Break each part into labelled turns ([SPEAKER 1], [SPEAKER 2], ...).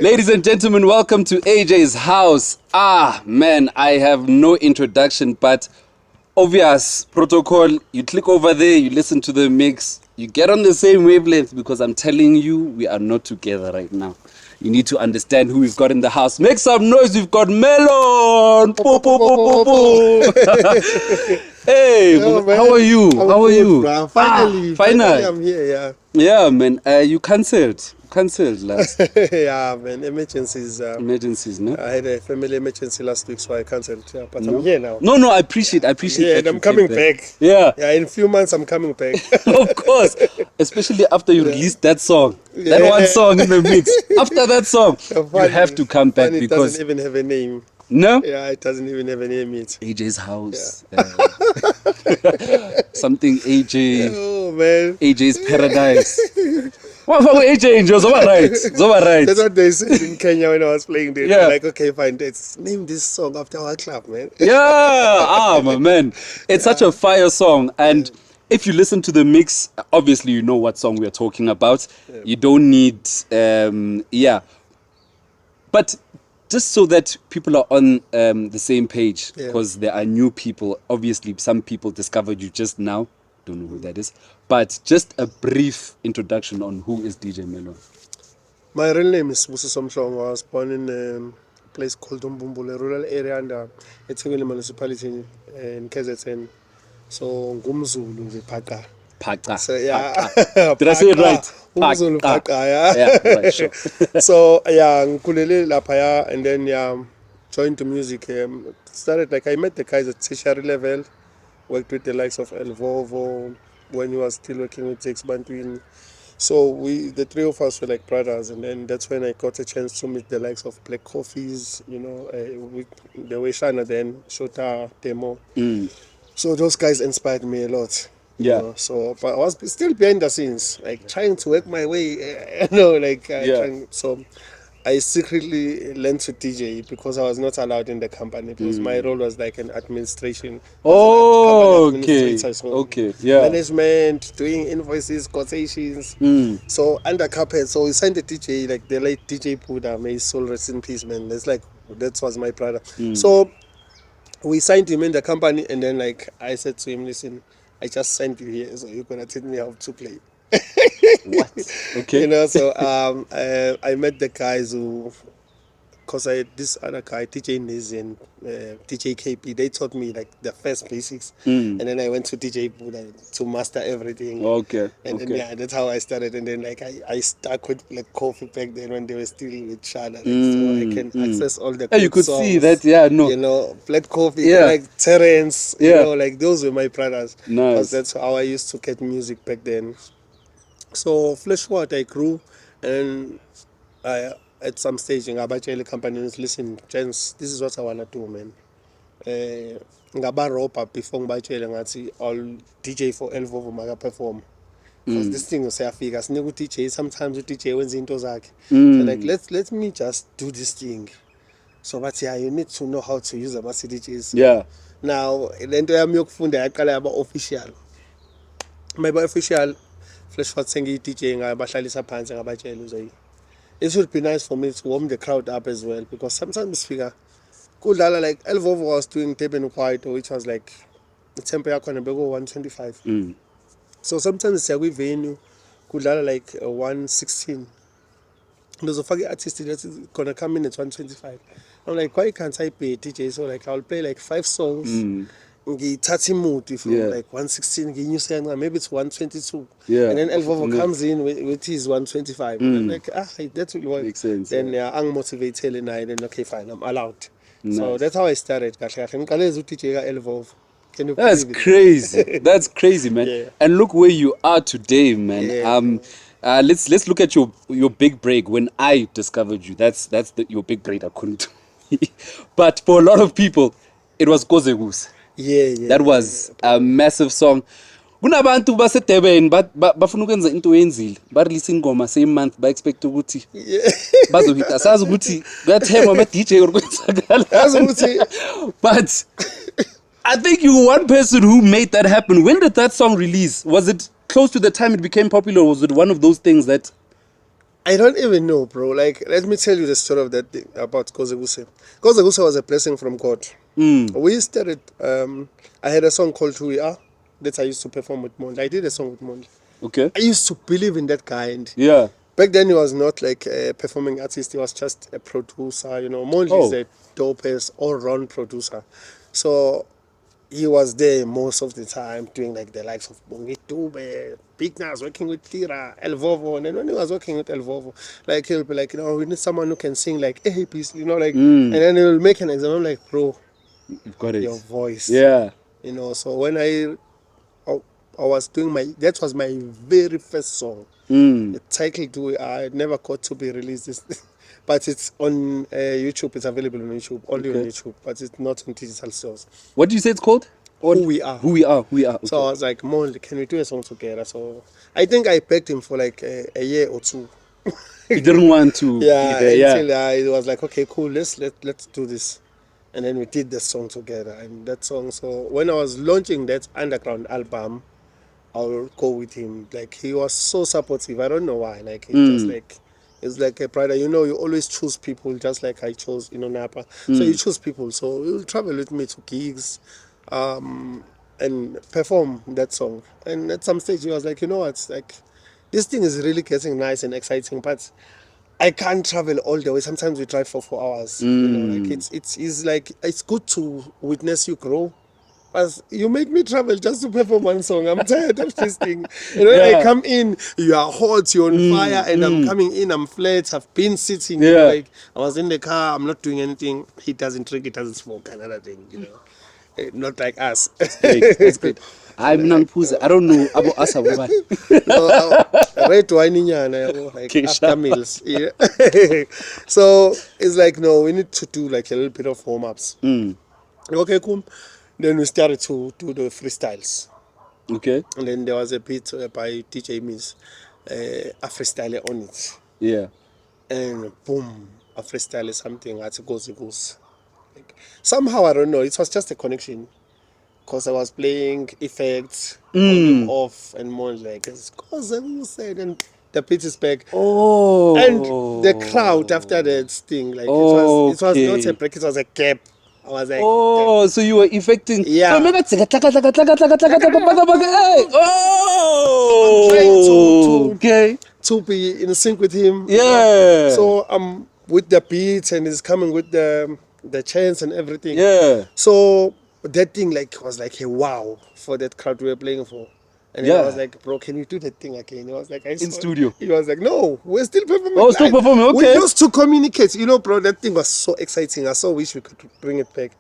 [SPEAKER 1] Ladies and gentlemen, welcome to AJ's house. Man, I have no introduction, but obvious protocol. You click over there, you listen to the mix, you get on the same wavelength because I'm telling you, we are not together right now. You need to understand who we've got in the house. Make some noise, we've got Merlon. Hey,
[SPEAKER 2] Yo,
[SPEAKER 1] how are you? How are you?
[SPEAKER 2] Bro. Finally I'm here, yeah.
[SPEAKER 1] Yeah, man. You cancelled last.
[SPEAKER 2] Yeah, man. Emergencies.
[SPEAKER 1] Emergencies, no?
[SPEAKER 2] I had a family emergency last week, so I cancelled. Yeah, but I'm here now.
[SPEAKER 1] No, I appreciate
[SPEAKER 2] Yeah,
[SPEAKER 1] that.
[SPEAKER 2] and I'm coming back.
[SPEAKER 1] Yeah.
[SPEAKER 2] Yeah, in a few months I'm coming back.
[SPEAKER 1] Of course. Especially after you released that song. That one song in the mix. After that song, you have to come back
[SPEAKER 2] it
[SPEAKER 1] because...
[SPEAKER 2] doesn't even have a name.
[SPEAKER 1] No?
[SPEAKER 2] Yeah, it doesn't even have a name yet.
[SPEAKER 1] AJ's house. Yeah. Something AJ.
[SPEAKER 2] Oh, man.
[SPEAKER 1] AJ's paradise. What for AJ Angels? All right.
[SPEAKER 2] That's what they said in Kenya when I was playing there.
[SPEAKER 1] Yeah.
[SPEAKER 2] Like, okay, fine, let's name this song after our club, man.
[SPEAKER 1] Yeah. My man. It's such a fire song. And if you listen to the mix, obviously you know what song we're talking about. Yeah. You don't need, But just so that people are on the same page, because there are new people. Obviously, some people discovered you just now. Don't know who that is. But just a brief introduction on who is DJ Merlon.
[SPEAKER 2] My real name is Musa Somshong. I was born in a place called Umbumbule, a rural area under Ethekwini municipality in KZN. So, Ngumzulu, the Paka.
[SPEAKER 1] Paka.
[SPEAKER 2] So, yeah.
[SPEAKER 1] Paka. Did I say it right?
[SPEAKER 2] Umzulu Paka, yeah.
[SPEAKER 1] Yeah, right, sure.
[SPEAKER 2] So, yeah, Nkulele Lapaya, and then, joined the music. Started, like, I met the guys at tertiary level, worked with the likes of El Vovo when he was still working with Tex Bantwin. So the three of us were like brothers, and then that's when I got a chance to meet the likes of Black Coffees, the way Shana then, Shota, Demo. So those guys inspired me a lot.
[SPEAKER 1] Yeah.
[SPEAKER 2] You know? So, but I was still behind the scenes, like trying to work my way, so I secretly learned to DJ because I was not allowed in the company because my role was like an administration.
[SPEAKER 1] Okay. Yeah.
[SPEAKER 2] Management, doing invoices, quotations. So under carpet. So we signed the DJ, like the late DJ Puda, may his soul rest in peace, man. That was my brother. So we signed him in the company, and then like I said to him, listen, I just signed you here, so you're gonna tell me how to play.
[SPEAKER 1] What? Okay.
[SPEAKER 2] So I met the guys who, because I had this other guy, DJ Nizi and DJ KP, they taught me like the first basics. And then I went to DJ Buddha to master everything.
[SPEAKER 1] Okay.
[SPEAKER 2] And then, that's how I started. And then like I stuck with like Coffee back then when they were still with Shana. So I can access all the
[SPEAKER 1] you could
[SPEAKER 2] songs,
[SPEAKER 1] see that,
[SPEAKER 2] Black Coffee, like Terrence, like those were my brothers.
[SPEAKER 1] Nice.
[SPEAKER 2] Because that's how I used to get music back then. So Fleshwater, I grew, and at some stage in Abachele companies, listen, gents, this is what I wanna do, man. Ngaba ropa before Ngabachele ngathi all DJ for Elvovo maga perform. Because this thing was sayafika, siniku DJ, sometimes the DJ wenza into zakhe. So like let me just do this thing. So but you need to know how to use the DJs.
[SPEAKER 1] Yeah.
[SPEAKER 2] Now, lento yami yokufunda yaqala yaba official. My official Flash Fat Sengi DJ ngabahlalisa phansi ngabatshela uzoyi. It would be nice for me to warm the crowd up as well, because sometimes figure kudlala like Elvovo was doing Teben White, which was like the tempo yakhona beko 125. So sometimes siya venue kudlala like 116. There's a fucking artist that's gonna come in at 125. I'm like, why can't I pay DJ? So like I'll play like 5 songs. Ngithatha mood from like 116, maybe it's 122. And then Elvovo comes in with his 125. And I'm like, that will work.
[SPEAKER 1] Makes sense.
[SPEAKER 2] Then I'm motivated and then okay, fine, I'm allowed. Nice. So that's how I started.
[SPEAKER 1] That's crazy. That's crazy, man.
[SPEAKER 2] Yeah.
[SPEAKER 1] And look where you are today, man. Let's look at your big break. When I discovered you, that's your big break. I couldn't. But for a lot of people, it was Kose. That was a massive song. Kunabantu basedurban bafuna ukwenza into eyenzile ba release ingoma same month ba expect ukuthi bazohita asazi ukuthi kuyathengwa ama DJ ukwenzakala. But I think you were one person who made that happen. When did that song release? Was it close to the time it became popular, or was it one of those things that
[SPEAKER 2] I don't even know, bro. Like, let me tell you the story of that thing about Kose. Kose was a blessing from God. We started, I had a song called Who We Are that I used to perform with Mond. I did a song with Mond.
[SPEAKER 1] Okay.
[SPEAKER 2] I used to believe in that guy. And
[SPEAKER 1] Yeah.
[SPEAKER 2] back then, he was not like a performing artist, he was just a producer. You know, Mond is
[SPEAKER 1] Oh.
[SPEAKER 2] the dopest all round producer. So he was there most of the time doing like the likes of Bongi Dube, Big Nas working with Tira, El Vovo. And then when he was working with El Vovo, like he'll be like, you know, we need someone who can sing like a piece, you know, like, and then he'll make an exam. I'm like, bro,
[SPEAKER 1] You've got it.
[SPEAKER 2] your voice.
[SPEAKER 1] Yeah.
[SPEAKER 2] You know, so when I was doing that was my very first song. The title to I never got to be released. But it's on YouTube. It's available on YouTube, only on
[SPEAKER 1] Okay.
[SPEAKER 2] YouTube, but it's not on digital stores.
[SPEAKER 1] What do you say it's called?
[SPEAKER 2] Who We Are.
[SPEAKER 1] Who we are. Who we are. Okay.
[SPEAKER 2] So I was like, Mon, can we do a song together? So I think I begged him for like a year or two.
[SPEAKER 1] He didn't want to.
[SPEAKER 2] Yeah,
[SPEAKER 1] be there. Yeah.
[SPEAKER 2] until it was like, okay, cool, let's do this. And then we did the song together. And that song, so when I was launching that underground album, I'll go with him. Like, he was so supportive. I don't know why. Like, he just like, it's like a brother. You know, you always choose people, just like I chose, you know, Napa. So you choose people. So he'll travel with me to gigs, and perform that song. And at some stage, he was like, you know what, like, this thing is really getting nice and exciting, but I can't travel all the way. Sometimes we drive for 4 hours. You know, like it's like it's good to witness you grow. As you make me travel just to perform one song. I'm tired of this thing. You know, I
[SPEAKER 1] Yeah.
[SPEAKER 2] come in, you are hot, you're on fire, and I'm coming in, I'm flat, I've been sitting, you know,
[SPEAKER 1] Yeah.
[SPEAKER 2] like I was in the car, I'm not doing anything. He doesn't drink, he doesn't smoke, another thing, you know. Not like us.
[SPEAKER 1] Great. That's great. I'm Nangpuza. I don't know about us.
[SPEAKER 2] No, red wine like
[SPEAKER 1] Okay,
[SPEAKER 2] after
[SPEAKER 1] sure.
[SPEAKER 2] meals. Yeah. So it's like, no, we need to do like a little bit of warm ups. Okay, cool. Then we started to do the freestyles.
[SPEAKER 1] Okay.
[SPEAKER 2] And then there was a beat by DJ Miss, a freestyle on it.
[SPEAKER 1] Yeah.
[SPEAKER 2] And boom, a freestyle is something that goes. Like, somehow, I don't know, it was just a connection. Because I was playing effects, volume off, and more like, because who said, and the beat is back.
[SPEAKER 1] Oh.
[SPEAKER 2] And the crowd after that thing, like, it was not a break, it was a gap. I was like,
[SPEAKER 1] Oh, so you were effecting.
[SPEAKER 2] yeah.
[SPEAKER 1] So remember, hey.
[SPEAKER 2] Trying
[SPEAKER 1] Oh. Okay.
[SPEAKER 2] to be in sync with him. You know?
[SPEAKER 1] Yeah.
[SPEAKER 2] So I'm with the beats and he's coming with the chants and everything.
[SPEAKER 1] Yeah.
[SPEAKER 2] So that thing like was like a wow for that crowd we were playing for. And then I was
[SPEAKER 1] Yeah.
[SPEAKER 2] like, bro, can you do that thing again? He was like, I
[SPEAKER 1] In
[SPEAKER 2] saw.
[SPEAKER 1] studio.
[SPEAKER 2] He was like, no, we're still performing.
[SPEAKER 1] Oh, still
[SPEAKER 2] live.
[SPEAKER 1] performing.
[SPEAKER 2] We
[SPEAKER 1] Okay.
[SPEAKER 2] used to communicate. You know, bro, that thing was so exciting. I so wish we could bring it back.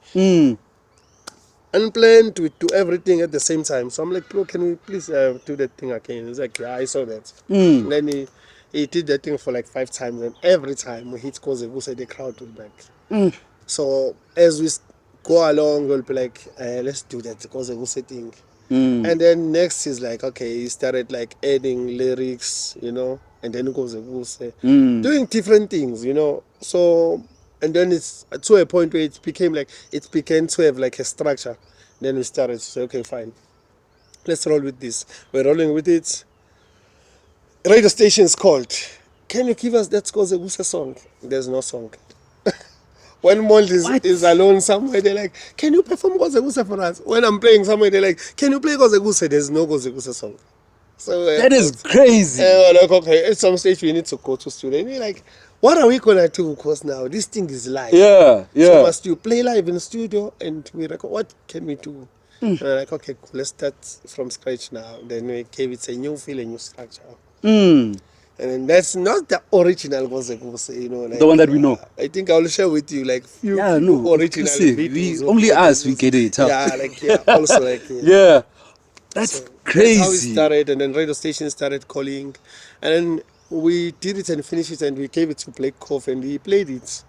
[SPEAKER 2] Unplanned, we do everything at the same time. So I'm like, bro, can we please do that thing again? He's like, yeah, I saw that. And then he did that thing for like 5 times, and every time we hit Kose, the crowd will be like. So as we go along, we'll be like, let's do that Kose thing. And then next is like, okay, he started like adding lyrics, you know, and then Kose doing different things, you know. So and then it's to a point where it began to have like a structure. Then we started to say, okay, fine, let's roll with this. We're rolling with it. Radio station's called. Can you give us that Kose song? There's no song. When Mold is alone somewhere, they're like, can you perform Kose for us? When I'm playing somewhere, they're like, can you play Kose? There's no Kose song. So
[SPEAKER 1] That is crazy.
[SPEAKER 2] we're like, okay, at some stage we need to go to studio. And we're like, what are we gonna do? Because now this thing is live.
[SPEAKER 1] Yeah. Yeah.
[SPEAKER 2] So must you play live in the studio? And we like, what can we do? And we're like, okay, cool, let's start from scratch now. Then we gave it a new feel, a new structure. And then that's not the original Kose, you know. Like,
[SPEAKER 1] The one that we know.
[SPEAKER 2] I think I'll share with you like few original
[SPEAKER 1] exclusive.
[SPEAKER 2] videos.
[SPEAKER 1] Only us, we get it. Huh?
[SPEAKER 2] Yeah, like also like
[SPEAKER 1] Yeah. That's crazy.
[SPEAKER 2] That's how it started, and then radio station started calling, and then we did it and finished it, and we gave it to Blake Cove, and he played it.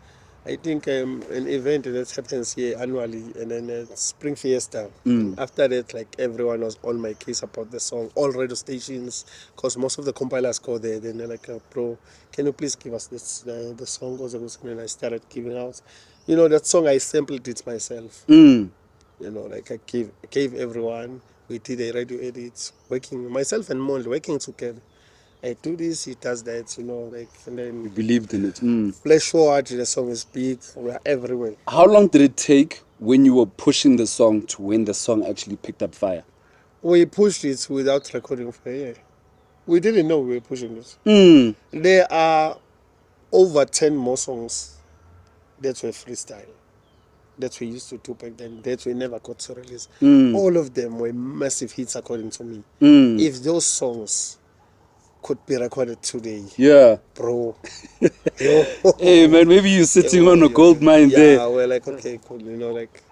[SPEAKER 2] I think an event that happens here annually, and then Spring Fiesta. After that, like everyone was on my case about the song, all radio stations, because most of the compilers go there. Then they're like, bro, can you please give us this the song? And I started giving out. You know, that song I sampled it myself. You know, like I gave everyone. We did a radio edit, working myself and Mond working together. I do this, he does that, you know, like, and then
[SPEAKER 1] You believed in it.
[SPEAKER 2] flash forward, the song is big, we're everywhere.
[SPEAKER 1] How long did it take when you were pushing the song to when the song actually picked up fire?
[SPEAKER 2] We pushed it without recording for a year. We didn't know we were pushing it. There are over 10 more songs that were freestyle, that we used to do back then, that we never got to release. All of them were massive hits according to me. If those songs could be recorded today,
[SPEAKER 1] Yeah.
[SPEAKER 2] bro, yo,
[SPEAKER 1] Hey man, maybe you're sitting on a gold mine
[SPEAKER 2] yeah,
[SPEAKER 1] there.
[SPEAKER 2] we're like, okay, cool, you know, like,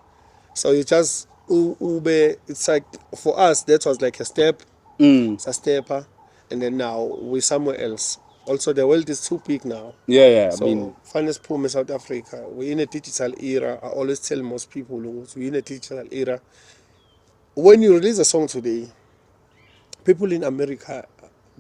[SPEAKER 2] so you just, ube, it's like, for us, that was like a step, it's a stepper, and then now we're somewhere else. Also, the world is too big now.
[SPEAKER 1] Yeah, I
[SPEAKER 2] So,
[SPEAKER 1] mean,
[SPEAKER 2] finest poem in South Africa. We're in a digital era. I always tell most people, we're in a digital era. When you release a song today, people in America,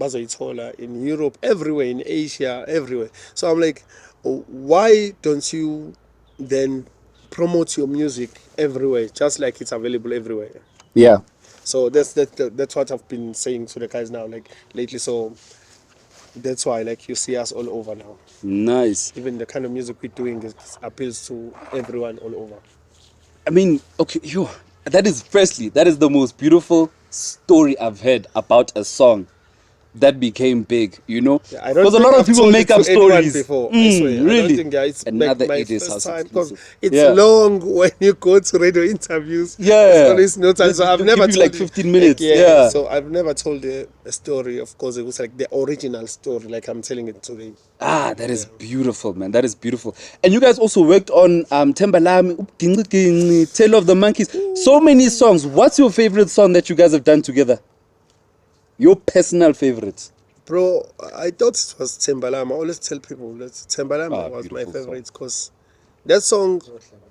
[SPEAKER 2] bazoyithola, in Europe, everywhere, in Asia, everywhere. So I'm like, why don't you then promote your music everywhere, just like it's available everywhere?
[SPEAKER 1] yeah.
[SPEAKER 2] So that's what I've been saying to the guys now, like lately. So that's why, like, you see us all over now.
[SPEAKER 1] Nice.
[SPEAKER 2] Even the kind of music we're doing appeals to everyone all over.
[SPEAKER 1] I mean, okay, that is the most beautiful story I've heard about a song that became big, you know?
[SPEAKER 2] Yeah, I don't
[SPEAKER 1] Because a
[SPEAKER 2] think
[SPEAKER 1] lot of
[SPEAKER 2] I've
[SPEAKER 1] people
[SPEAKER 2] told
[SPEAKER 1] make
[SPEAKER 2] it
[SPEAKER 1] up
[SPEAKER 2] to anyone
[SPEAKER 1] stories.
[SPEAKER 2] before. I swear, I don't
[SPEAKER 1] Really?
[SPEAKER 2] think. Yeah, it's like
[SPEAKER 1] Another
[SPEAKER 2] my
[SPEAKER 1] 80s
[SPEAKER 2] first
[SPEAKER 1] house
[SPEAKER 2] time, because
[SPEAKER 1] exclusive.
[SPEAKER 2] it's
[SPEAKER 1] Yeah.
[SPEAKER 2] long when you go to radio interviews. It's
[SPEAKER 1] Yeah.
[SPEAKER 2] always no time. So I've
[SPEAKER 1] They'll
[SPEAKER 2] never
[SPEAKER 1] give you like
[SPEAKER 2] told it.
[SPEAKER 1] 15
[SPEAKER 2] Like,
[SPEAKER 1] minutes.
[SPEAKER 2] yeah,
[SPEAKER 1] Yeah.
[SPEAKER 2] so I've never told a story of Kose. It was like the original story, like I'm telling it today.
[SPEAKER 1] Ah, that is beautiful, man. That is beautiful. And you guys also worked on Tembalami, Dingi Dingi, Tale of the Monkeys. So many songs. What's your favorite song that you guys have done together? Your personal favorite?
[SPEAKER 2] Bro, I thought it was Timbalam. I always tell people that Timbalam
[SPEAKER 1] Ah,
[SPEAKER 2] was my
[SPEAKER 1] beautiful song.
[SPEAKER 2] favorite, because that song,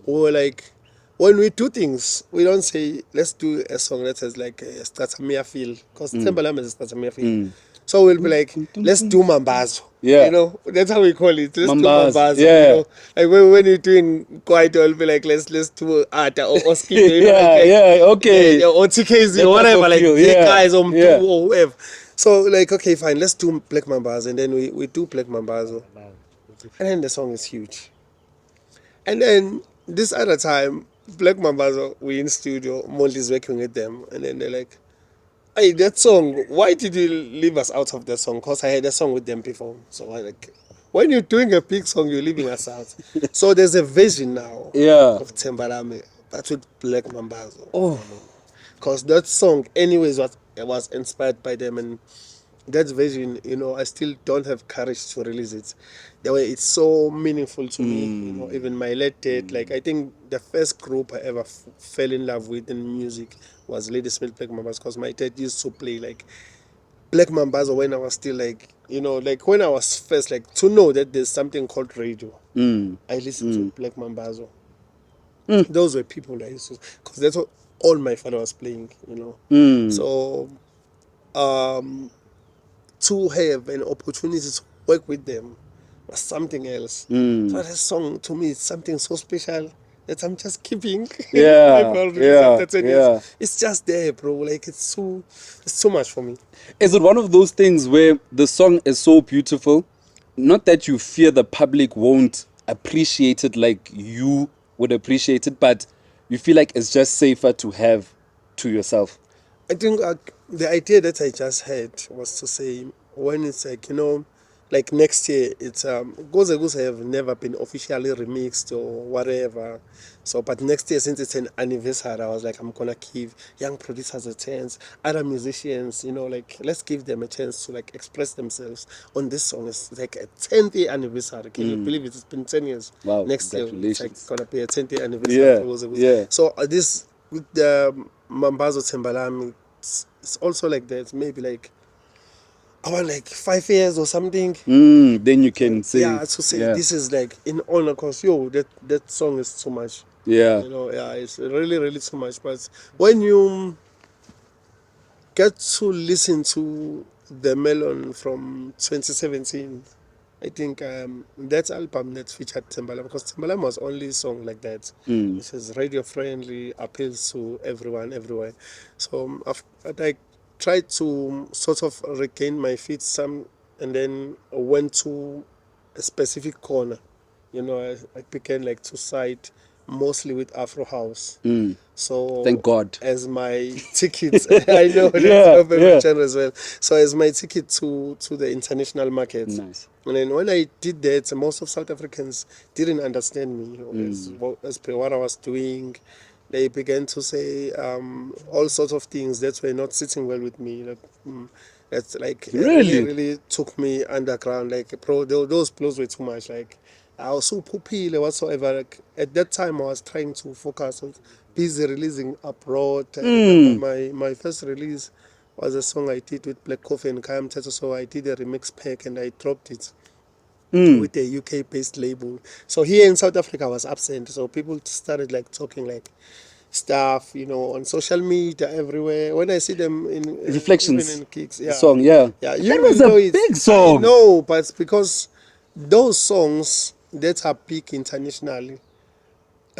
[SPEAKER 2] we were like, when we do things, we don't say, let's do a song that has like a Stratamia feel, because Timbalam is a Stratamia feel. So we'll be like, let's do Mambazo.
[SPEAKER 1] Yeah.
[SPEAKER 2] You know, that's how we call it. Let's do
[SPEAKER 1] Mambaz.
[SPEAKER 2] Mambazo.
[SPEAKER 1] Yeah.
[SPEAKER 2] You know, like when you're doing quiet, we'll be like, let's do Ata or Skip. You know,
[SPEAKER 1] Yeah, yeah, okay.
[SPEAKER 2] or TKZ
[SPEAKER 1] That
[SPEAKER 2] or
[SPEAKER 1] type
[SPEAKER 2] whatever,
[SPEAKER 1] of
[SPEAKER 2] like
[SPEAKER 1] feel,
[SPEAKER 2] the
[SPEAKER 1] yeah,
[SPEAKER 2] guys on
[SPEAKER 1] yeah.
[SPEAKER 2] or whoever. So like, okay, fine, let's do Black Mambazo, and then we do Black Mambazo, and then the song is huge. And then this other time, Black Mambazo, we in studio, Molly's working with them, and then they're like, hey, that song, why did you leave us out of that song? Because I had a song with them before. So I like, when you're doing a big song, you're leaving us out. So there's a version now
[SPEAKER 1] Yeah.
[SPEAKER 2] of Tembarame, but with Black Mambazo.
[SPEAKER 1] Oh,
[SPEAKER 2] Because that song, anyways, was inspired by them, and that version, you know, I still don't have courage to release it. The way it's so meaningful to me, you know, even my late date, like, I think the first group I ever fell in love with in music was Ladysmith Black Mambas, because my dad used to play like Black Mambas when I was still like, you know, like when I was first, like, to know that there's something called radio. I listened to Black Mambazo. Those were people I used to, because that's what all my father was playing, you know. So to have an opportunity to work with them was something else. So that song to me is something so special that I'm just keeping. Maybe I'll release after 10 years.
[SPEAKER 1] yeah.
[SPEAKER 2] It's just there, bro. Like, it's too much for me.
[SPEAKER 1] Is it one of those things where the song is so beautiful, not that you fear the public won't appreciate it like you would appreciate it, but you feel like it's just safer to have to yourself?
[SPEAKER 2] I think the idea that I just had was to say, when it's like, you know, like next year, it's Goze have never been officially remixed or whatever. So, but next year, since it's an anniversary, I was like, I'm gonna give young producers a chance, other musicians, you know, like, let's give them a chance to like express themselves on this song. It's like a 10th year anniversary. Can you believe it? It's been 10 years.
[SPEAKER 1] Wow,
[SPEAKER 2] Next year, it's like
[SPEAKER 1] congratulations.
[SPEAKER 2] gonna be a 10th year anniversary
[SPEAKER 1] Yeah,
[SPEAKER 2] for Goze.
[SPEAKER 1] yeah.
[SPEAKER 2] So this with the Mambazo Timbalam, it's also like that. Maybe like about like 5 years or something.
[SPEAKER 1] Then you can say,
[SPEAKER 2] Yeah, to say this is like in honor, cause that song is too much.
[SPEAKER 1] yeah.
[SPEAKER 2] You know, yeah, it's really really too much. But when you get to listen to the Merlon from 2017, I think that album that featured Timbaland, because Timbaland was only song like that. It is radio friendly, appeals to everyone, everywhere. So after, like, tried to sort of regain my feet and then went to a specific corner. I began like to side mostly with Afro house. So
[SPEAKER 1] Thank God.
[SPEAKER 2] as my ticket, I know that's
[SPEAKER 1] Yeah,
[SPEAKER 2] your favorite
[SPEAKER 1] yeah.
[SPEAKER 2] channel as well. So as my ticket to the international market.
[SPEAKER 1] Nice.
[SPEAKER 2] And then when I did that, most of South Africans didn't understand me as per what I was doing. They began to say all sorts of things that were not sitting well with me. That's like it really,
[SPEAKER 1] Really?
[SPEAKER 2] really took me underground. Like, bro, those blows were too much. Like, I was so popular whatsoever. Like, at that time, I was trying to focus on busy releasing abroad. I remember my first release was a song I did with Black Coffee and Kayam Teto. So I did a remix pack and I dropped it with a UK-based label. So here in South Africa, I was absent. So people started like talking like stuff, on social media everywhere. When I see them even
[SPEAKER 1] Reflections.
[SPEAKER 2] in gigs,
[SPEAKER 1] The song, yeah.
[SPEAKER 2] yeah, you
[SPEAKER 1] That
[SPEAKER 2] will
[SPEAKER 1] was a
[SPEAKER 2] know it.
[SPEAKER 1] big
[SPEAKER 2] I
[SPEAKER 1] song.
[SPEAKER 2] know, but because those songs that are big internationally,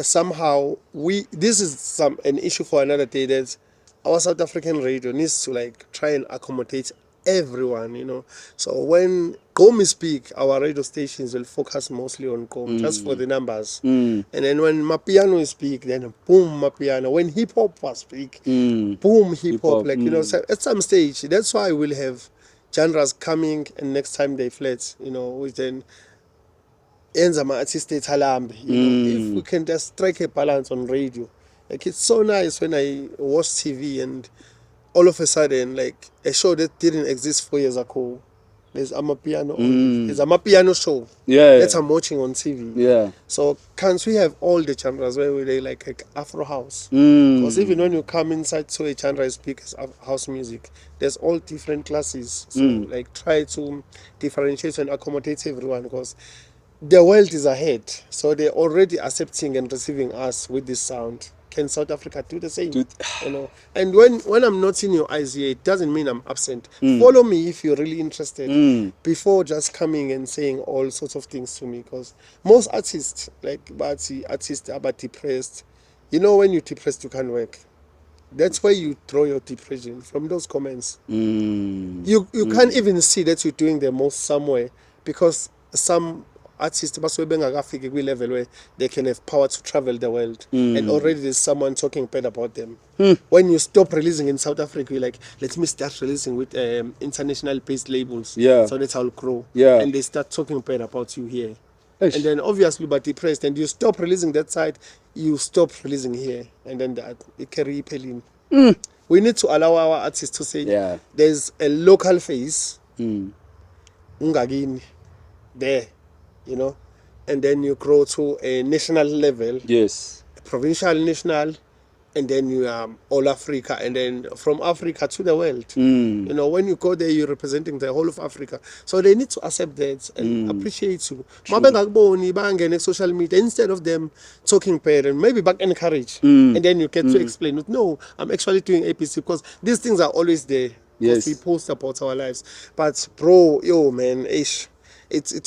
[SPEAKER 2] somehow this is an issue for another day, that our South African radio needs to like try and accommodate everyone. So when Komi speak, our radio stations will focus mostly on Komi, just for the numbers. And then when Mapiano speak, then boom, Mapiano. When hip hop was speak, boom, hip hop. Like, so at some stage, that's why we'll have genres coming and next time they flat, which then ends ama-artist ethalambe, if we can just strike a balance on radio. Like, it's so nice when I watch TV and all of a sudden, like, a show that didn't exist 4 years ago, there's Amapiano on. There's Amapiano show
[SPEAKER 1] Yeah,
[SPEAKER 2] that
[SPEAKER 1] yeah.
[SPEAKER 2] I'm watching on TV.
[SPEAKER 1] Yeah.
[SPEAKER 2] So can't we have all the genres where they like Afro house? Because even when you come inside to a genre as big as house music, there's all different classes. So like try to differentiate and accommodate everyone, because the world is ahead. So they're already accepting and receiving us with this sound. Can South Africa do the same?
[SPEAKER 1] Dude.
[SPEAKER 2] And when I'm not in your eyes here, it doesn't mean I'm absent. Follow me if you're really interested, before just coming and saying all sorts of things to me. Because most artists, like Bati artists, are but depressed. When you're depressed, you can't work. That's where you draw your depression, from those comments. You can't even see that you're doing the most somewhere, because some artists basuke bengakafiki kwi-level where they can have power to travel the world, and already there's someone talking bad about them. When you stop releasing in South Africa, you're like, let me start releasing with international based labels,
[SPEAKER 1] Yeah.
[SPEAKER 2] so that's how it'll grow.
[SPEAKER 1] Yeah.
[SPEAKER 2] And they start talking bad about you here.
[SPEAKER 1] Eish.
[SPEAKER 2] And then obviously but depressed, and you stop releasing that side, you stop releasing here, and then that it carry pelin. We need to allow our artists to say,
[SPEAKER 1] Yeah.
[SPEAKER 2] there's a local face, ungagini, there, and then you grow to a national level,
[SPEAKER 1] Yes.
[SPEAKER 2] provincial, national, and then you are all Africa, and then from Africa to the world. When you go there, you're representing the whole of Africa. So they need to accept that and appreciate you. Mabengakuboni bangene social media, instead of them talking bad, and maybe back encourage, and then you get to explain, no, I'm actually doing APC, because these things are always there. Because we
[SPEAKER 1] Yes.
[SPEAKER 2] post about our lives. But bro, yo man, it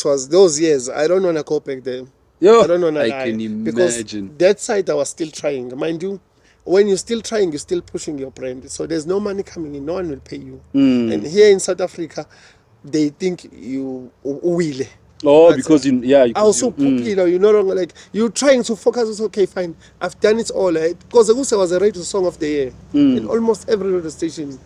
[SPEAKER 2] was those years. I don't wanna go back there.
[SPEAKER 1] Yo,
[SPEAKER 2] I don't wanna
[SPEAKER 1] I
[SPEAKER 2] lie.
[SPEAKER 1] can
[SPEAKER 2] Because
[SPEAKER 1] imagine.
[SPEAKER 2] that side I was still trying. Mind you, when you're still trying, you're still pushing your brand. So there's no money coming in, no one will pay you. And here in South Africa, they think you will.
[SPEAKER 1] Oh, because
[SPEAKER 2] I was so popular, you no longer like, you're trying to focus. It's okay, fine. I've done it all. Because Kose was a radio song of the year in almost every radio station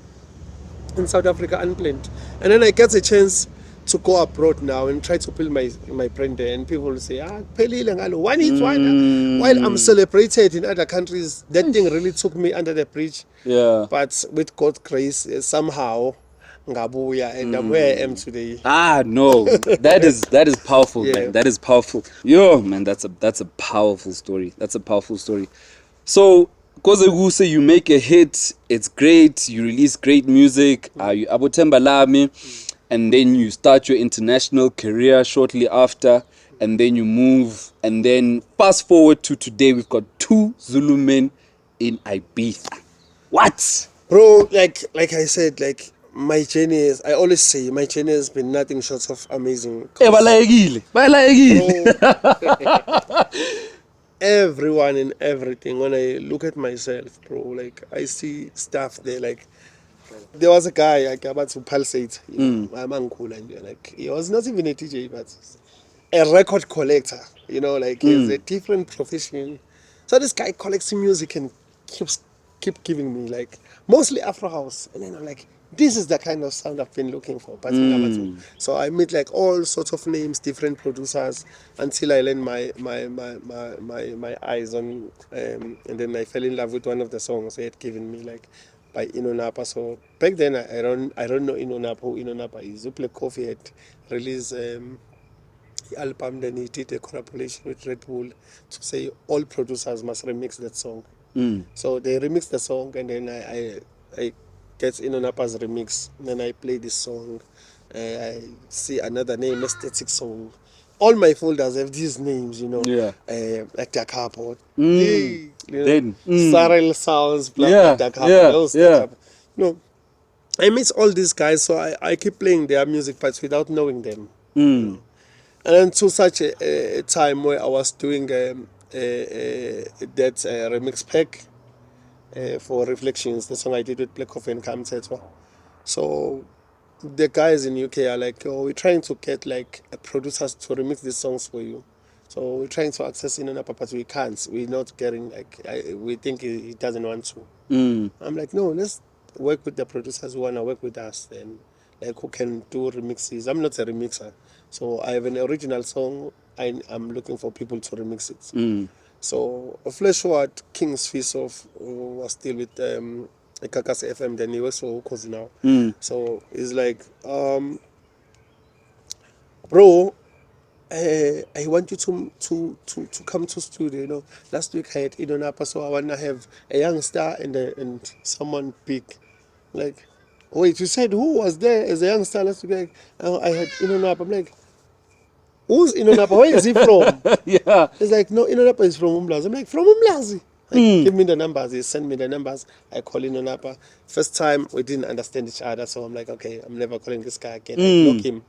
[SPEAKER 2] in South Africa, unplanned. And then I get a chance to go abroad now and try to build my brand there, and people will say, pelile ngalo, one hit wonder. While I'm celebrated in other countries, that thing really took me under the bridge.
[SPEAKER 1] Yeah.
[SPEAKER 2] But with God's grace, somehow ngabuya, and I'm where I am today.
[SPEAKER 1] No, that is powerful,
[SPEAKER 2] Yeah.
[SPEAKER 1] man. That is powerful. Yo, man, that's a powerful story. That's a powerful story. So, Kose, you make a hit, it's great. You release great music. You abotemba lami, and then you start your international career shortly after, and then you move, and then fast forward to today, we've got 2 Zulu men in Ibiza. What?
[SPEAKER 2] Bro, like I said, like my journey is, I always say my journey has been nothing short of amazing.
[SPEAKER 1] Balayegile.
[SPEAKER 2] Bro, everyone and everything, when I look at myself, bro, like I see stuff there, like there was a guy like about to pulsate, my man cool, and like he was not even a DJ, but a record collector. Like he's a different profession. So this guy collects music and keep giving me like mostly Afro house, and then I'm like, this is the kind of sound I've been looking for. But so I meet like all sorts of names, different producers, until I learned my eyes on, and then I fell in love with one of the songs they had given me, like by Napa. So back then I don't know Napa, who Napa is. Uple Coffee had released the album, then he did a collaboration with Red Bull to say all producers must remix that song. So they remixed the song, and then I get Napa's remix, and then I play this song. I see another name, aesthetic song. All my folders have these names,
[SPEAKER 1] Yeah.
[SPEAKER 2] like Da Capo,
[SPEAKER 1] Then.
[SPEAKER 2] Sarel Sounds, blah blah,
[SPEAKER 1] Yeah.
[SPEAKER 2] Da Capo,
[SPEAKER 1] Yeah.
[SPEAKER 2] those Da
[SPEAKER 1] Yeah.
[SPEAKER 2] Capo. No, I miss all these guys, so I keep playing their music, but without knowing them. And then to such a time where I was doing that remix pack for Reflections, the song I did with Black Coffee and Kamtetwa. So the guys in UK are like, oh, we're trying to get like producers to remix these songs for you. So we're trying to access Napa, but we can't. We're not getting like, we think he doesn't want to. I'm like, no, let's work with the producers who want to work with us then, like who can do remixes. I'm not a remixer. So I have an original song. I'm looking for people to remix it. So Fleshward, King's Feast of was still with Kakas FM, then he works for Kose now. So it's like, bro, I want you to come to studio. Last week I had Napa, so I wanna have a young star and someone big. Like, wait, you said who was there as a young star last week? Like, I had Napa. I'm like, who's Napa? Where is he from?
[SPEAKER 1] Yeah.
[SPEAKER 2] He's like, no, Napa is from Umlazi. I'm like, from Umlazi? Like, give me the numbers. He sent me the numbers. I call Napa. First time we didn't understand each other, so I'm like, okay, I'm never calling this guy again. I block him.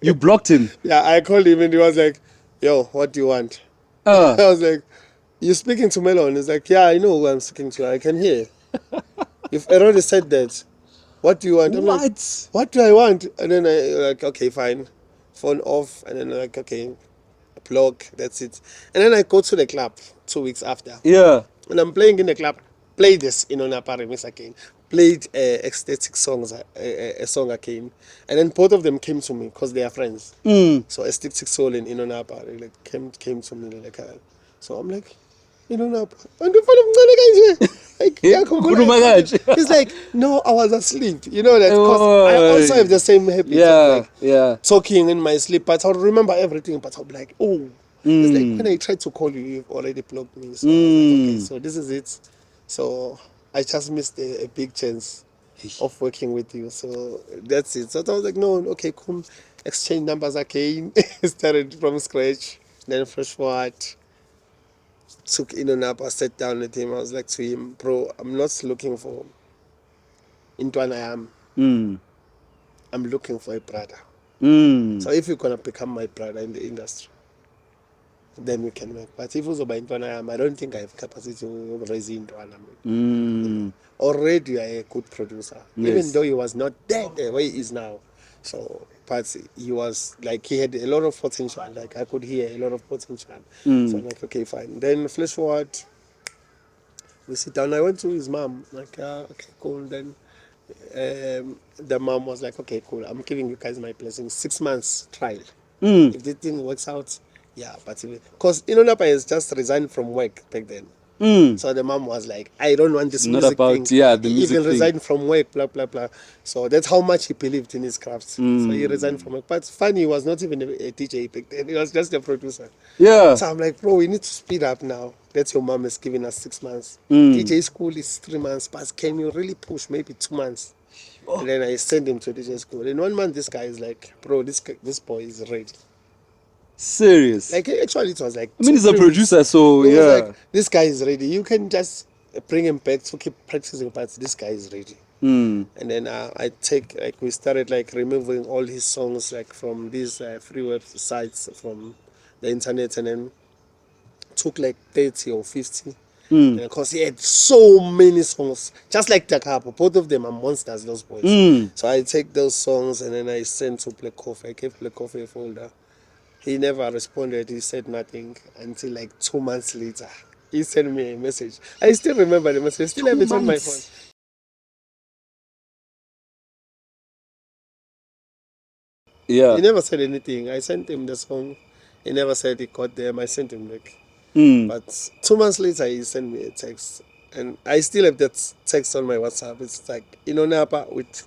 [SPEAKER 1] You blocked him.
[SPEAKER 2] Yeah, I called him and he was like, yo, what do you want? I was like, you speaking to Merlon? He's like, yeah, I know who I'm speaking to. I can hear. You've already said that. What do you want? I'm like,
[SPEAKER 1] What?
[SPEAKER 2] what do I want? And then I like, okay, fine. Phone off. And then like, okay, block. That's it. And then I go to the club 2 weeks after.
[SPEAKER 1] Yeah.
[SPEAKER 2] And I'm playing in the club. Play this Napa remix again. Played ecstatic songs, a song again. And then both of them came to me because they are friends. So Ecstatic Soul and Napa like came to me like, so I'm like, Napa. And the phone like, yeah,
[SPEAKER 1] Khuluma kanje.
[SPEAKER 2] it's like, no, I was asleep. That because I also have the same habit of like talking in my sleep, but I'll remember everything. But I'll be like, oh, it's like when I tried to call you, you've already blocked me. So I was like, okay, so this is it. So I just missed a big chance of working with you. So that's it. So I was like, no, okay, cool. Exchange numbers again. Started from scratch. Then fresh forward. Took Napa, sat down with him. I was like to him, bro, I'm not looking for Intwana Yam. I'm looking for a brother. So if you're gonna become my brother in the industry, then we can work. But if also by Intwana Yam, I don't think I have capacity to raise Intwana. Already you are a good producer.
[SPEAKER 1] Yes.
[SPEAKER 2] Even though he was not dead the way he is now. So but he was like, he had a lot of potential. Like I could hear a lot of potential. So I'm like, okay, fine. Then flash forward, we sit down. I went to his mom. Like, okay, cool. Then the mom was like, okay, cool. I'm giving you guys my blessing. 6 months trial. If this thing works out, yeah. But because Napa has just resigned from work back then. So the mom was like, I don't want this
[SPEAKER 1] It's not
[SPEAKER 2] music
[SPEAKER 1] about,
[SPEAKER 2] thing.
[SPEAKER 1] yeah, the
[SPEAKER 2] He
[SPEAKER 1] music
[SPEAKER 2] even
[SPEAKER 1] thing.
[SPEAKER 2] resigned from work, blah, blah, blah. So that's how much he believed in his craft. So he resigned from work. But funny, he was not even a DJ back then. He was just a producer.
[SPEAKER 1] Yeah.
[SPEAKER 2] So I'm like, bro, we need to speed up now. That's your mom is giving us 6 months. DJ school is 3 months. But can you really push maybe 2 months? And then I send him to DJ school. In 1 month, this guy is like, bro, this boy is ready.
[SPEAKER 1] Serious.
[SPEAKER 2] Like, actually, it was like,
[SPEAKER 1] I mean, he's a
[SPEAKER 2] 3 weeks.
[SPEAKER 1] producer, so
[SPEAKER 2] It was
[SPEAKER 1] yeah.
[SPEAKER 2] like, this guy is ready. You can just bring him back to keep practicing, but this guy is ready. And then we started like removing all his songs like from these free websites from the internet, and then took like 30 or 50 Because he had so many songs, just like Takapo. Both of them are monsters, those boys. So I take those songs and then I send to Black Coffee. I gave Black Coffee a folder. He never responded. He said nothing until like 2 months later. He sent me a message. I still remember the message. I still have it on my phone.
[SPEAKER 1] Yeah.
[SPEAKER 2] He never said anything. I sent him the song. He never said he got them. I sent him back. But 2 months later, he sent me a text. And I still have that text on my WhatsApp. It's like, Napa with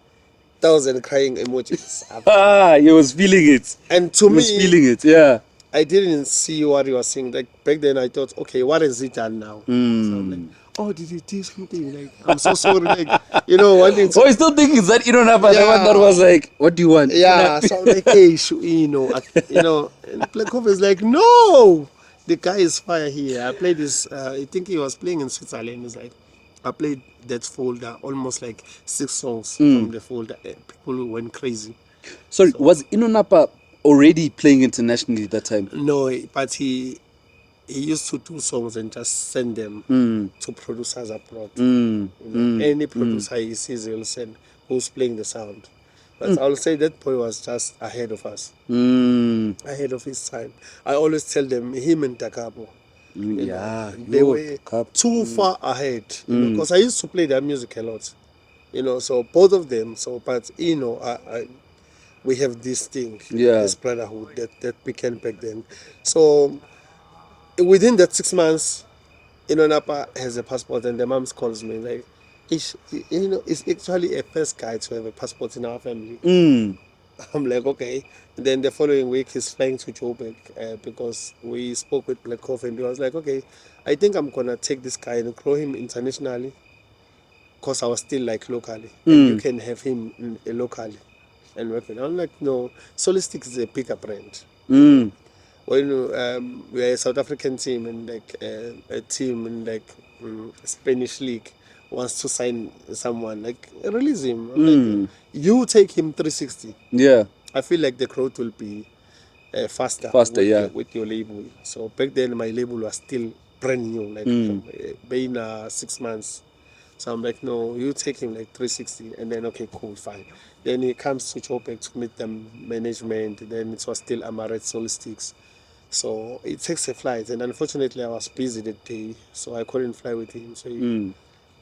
[SPEAKER 2] 1,000 crying emojis.
[SPEAKER 1] He was feeling it.
[SPEAKER 2] And to
[SPEAKER 1] He was
[SPEAKER 2] me,
[SPEAKER 1] feeling it, yeah.
[SPEAKER 2] I didn't see what he was saying. Like back then, I thought, okay, what has he done now? So I'm like, oh, did he do something? Like, I'm so sorry. Like, wanting to.
[SPEAKER 1] Oh, I still think it's that Napa, the one that was like, what do you want?
[SPEAKER 2] Yeah, so I'm like, hey, and Black Coffee is like, no, the guy is fire here. I played this. I think he was playing in Switzerland. He's like, I played that folder, almost like 6 songs from the folder. And people went crazy.
[SPEAKER 1] Sorry, was Napa already playing internationally that time?
[SPEAKER 2] No, but he used to do songs and just send them to producers abroad. Any producer he sees, he'll send who's playing the sound. But I'll say that boy was just ahead of us, ahead of his time. I always tell them, him and Takapo, they were too far ahead. Because I used to play their music a lot. So both of them. So, but we have this thing, this brotherhood that began back then. So within that 6 months, Napa has a passport, and the mom calls me like, it's actually a first guy to have a passport in our family. I'm like, okay. Then the following week, he's flying to Joburg because we spoke with Black Coffee, and he was like, okay, I think I'm gonna take this guy and grow him internationally, because I was still like locally, and you can have him locally and work with. I'm like, no, Solistic is a bigger brand. When we're a South African team and like a team in like Spanish league wants to sign someone, like release him. Like, you take him 360.
[SPEAKER 1] Yeah.
[SPEAKER 2] I feel like the growth will be faster with your label. So back then my label was still brand new, like been 6 months. So I'm like, no, you take him like 360, and then okay, cool, fine. Then he comes to Joburg to meet the management. Then it was still Amaret Solistics. So it takes a flight, and unfortunately I was busy that day, so I couldn't fly with him. So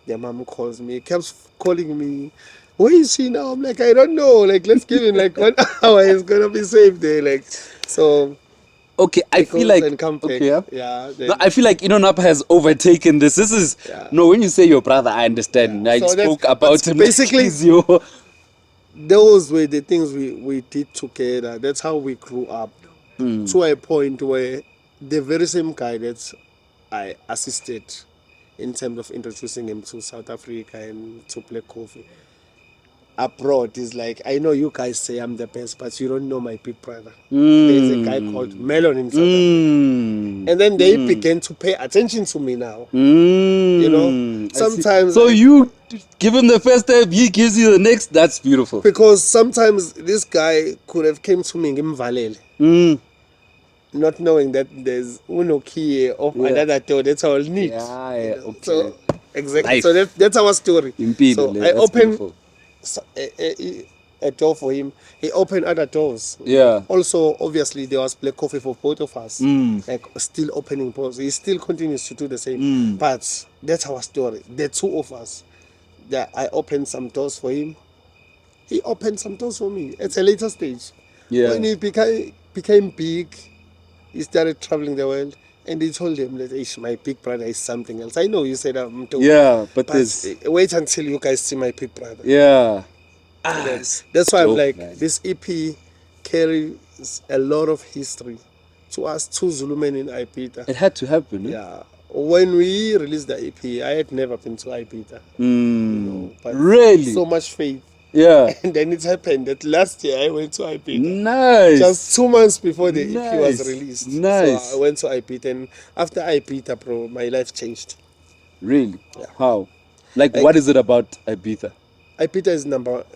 [SPEAKER 2] their mom calls me, kept calling me, where is he now? I'm like, I don't know, like let's give him like 1 hour, he's gonna be safe there. Like, so
[SPEAKER 1] okay, I feel like no, I feel like Napa has overtaken this. This is no, when you say your brother, I understand. I spoke about him.
[SPEAKER 2] Basically, those were the things we did together. That's how we grew up. To a point where the very same guy that I assisted in terms of introducing him to South Africa and to Black Coffee abroad is like, I know you guys say I'm the best, but you don't know my big brother. There's a guy called Merlon in South Africa. And then they began to pay attention to me now. Sometimes.
[SPEAKER 1] So you give him the first step, he gives you the next. That's beautiful.
[SPEAKER 2] Because sometimes this guy could have came to me in Valele. Not knowing that there's uno key of another door. That's all neat.
[SPEAKER 1] Okay.
[SPEAKER 2] So exactly. Life. So that's our story. So I opened a door for him. He opened other doors.
[SPEAKER 1] Yeah.
[SPEAKER 2] Also, obviously, there was Black Coffee for both of us. Like still opening doors. He still continues to do the same. But that's our story. The two of us. That I opened some doors for him. He opened some doors for me at a later stage.
[SPEAKER 1] Yeah.
[SPEAKER 2] When he became big, he started traveling the world, and he told him that my big brother is something else. I know you said I'm dope.
[SPEAKER 1] Yeah, but
[SPEAKER 2] wait until you guys see my big brother.
[SPEAKER 1] Yeah.
[SPEAKER 2] That's why I'm like, man. This EP carries a lot of history to us two Zulu men in Ibiza.
[SPEAKER 1] It had to happen.
[SPEAKER 2] Yeah. When we released the EP, I had never been to Ibiza. But
[SPEAKER 1] really?
[SPEAKER 2] So much faith.
[SPEAKER 1] Yeah.
[SPEAKER 2] And then it happened that last year I went to Ibiza.
[SPEAKER 1] Nice.
[SPEAKER 2] Just 2 months before the EP was released.
[SPEAKER 1] Nice.
[SPEAKER 2] So I went to Ibiza, and after Ibiza, bro, my life changed.
[SPEAKER 1] Really? Yeah. How? Like what is it about Ibiza?
[SPEAKER 2] Ibiza is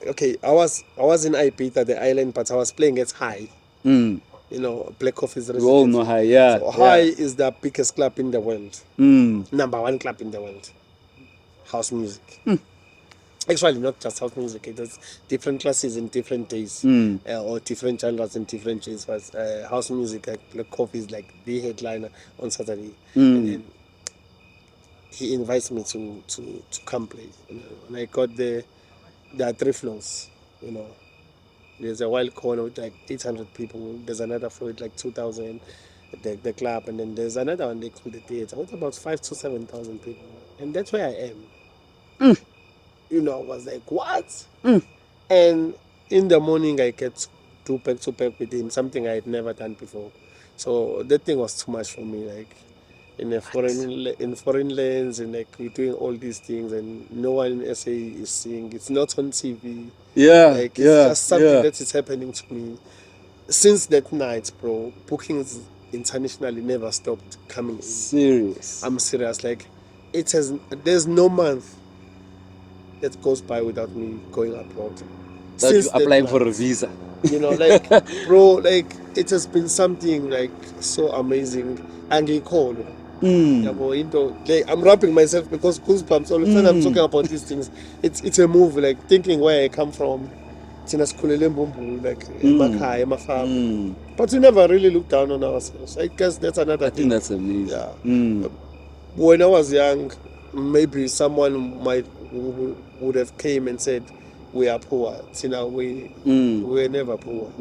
[SPEAKER 2] okay, I was in Ibiza, the island, but I was playing at high. You know, Black Coffee's
[SPEAKER 1] We all know
[SPEAKER 2] residency.
[SPEAKER 1] High, yeah.
[SPEAKER 2] So High is the biggest club in the world.
[SPEAKER 1] Mm.
[SPEAKER 2] Number one club in the world. House music. Actually, not just house music. There's different classes in different days, or different genres in different days. But house music, like Coffee, is like the headliner on Saturday, and then he invites me to come play. You know, and I got there are 3 floors. You know, there's a wild corner with like 800 people. There's another floor with like 2,000. The club, and then there's another one they call the theater with about 5 to 7,000 people, and that's where I am. You know, I was like, what? And in the morning, I get to back with him, something I had never done before. So that thing was too much for me. Like in foreign lands, and like we're doing all these things, and no one in SA is seeing. It's not on TV.
[SPEAKER 1] Yeah,
[SPEAKER 2] Like it's
[SPEAKER 1] yeah,
[SPEAKER 2] just something that is happening to me. Since that night, bro, bookings internationally never stopped coming in.
[SPEAKER 1] Serious.
[SPEAKER 2] I'm serious. Like there's no month that goes by without me going abroad.
[SPEAKER 1] That you applying for a visa.
[SPEAKER 2] You know, like, bro, like, it has been something, like, so amazing. And he called. Yeah, boy, like, I'm rapping myself because goosebumps. All the time I'm talking about these things. It's a move, like, thinking where I come from. Like, emakhaya, but we never really look down on ourselves. I guess that's another thing.
[SPEAKER 1] I think that's amazing.
[SPEAKER 2] Yeah. When I was young, maybe someone would have came and said, we are poor. You know, we were never poor,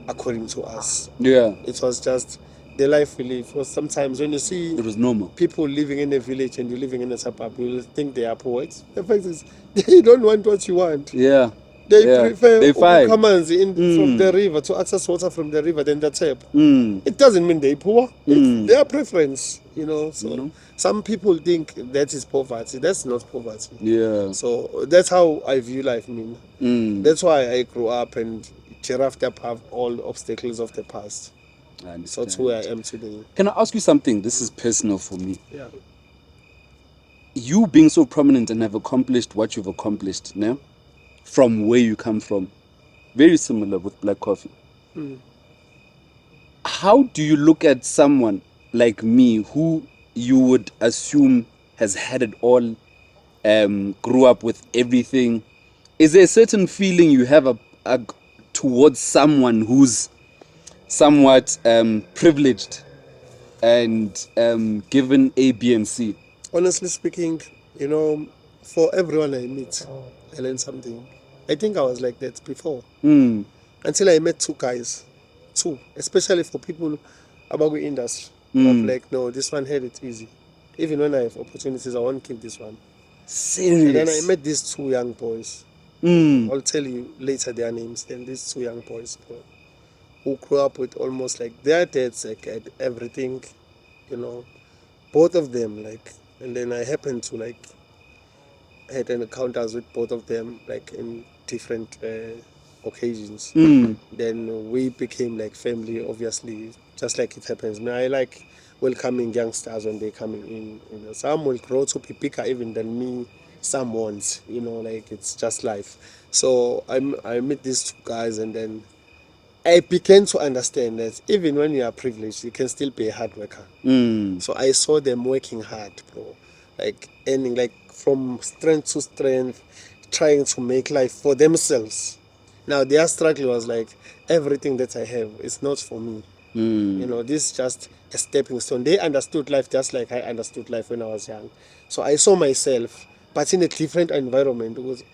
[SPEAKER 2] according to us.
[SPEAKER 1] Yeah.
[SPEAKER 2] It was just the life we live. Because sometimes when you see
[SPEAKER 1] it was normal.
[SPEAKER 2] People living in a village and you're living in a suburb, you will think they are poor. The fact is, they don't want what you want.
[SPEAKER 1] Yeah.
[SPEAKER 2] They prefer
[SPEAKER 1] from
[SPEAKER 2] the river to access water from the river than the tap. It doesn't mean they're poor. It's their preference, you know. So some people think that is poverty. That's not poverty.
[SPEAKER 1] Yeah.
[SPEAKER 2] So that's how I view life, That's why I grew up and giraffed up all obstacles of the past. So that's where I am today.
[SPEAKER 1] Can I ask you something? This is personal for me.
[SPEAKER 2] Yeah.
[SPEAKER 1] You being so prominent and have accomplished what you've accomplished, now, from where you come from, very similar with Black Coffee. How do you look at someone like me who you would assume has had it all, grew up with everything? Is there a certain feeling you have towards someone who's somewhat privileged and given A, B, and C?
[SPEAKER 2] Honestly speaking, you know, for everyone I meet, I learn something. I think I was like that before. Until I met two guys. Two. Especially for people about the industry. I'm like, no, this one had it easy. Even when I have opportunities, I won't keep this one.
[SPEAKER 1] Serious?
[SPEAKER 2] And then I met these two young boys. I'll tell you later their names. Then these two young boys, who grew up with almost like their dads, like had everything, you know, both of them, like. And then I happened to like had encounters with both of them, like in different occasions. Then we became like family, obviously, just like it happens. Now I like welcoming youngsters when they're coming in. You know, some will grow to be bigger even than me. Some won't. You know, like it's just life. So I met these two guys, and then I began to understand that even when you are privileged, you can still be a hard worker. So I saw them working hard, bro. Like earning like from strength to strength, trying to make life for themselves. Now their struggle was like, everything that I have is not for me. You know, this is just a stepping stone. They understood life just like I understood life when I was young. So I saw myself, but in a different environment. Because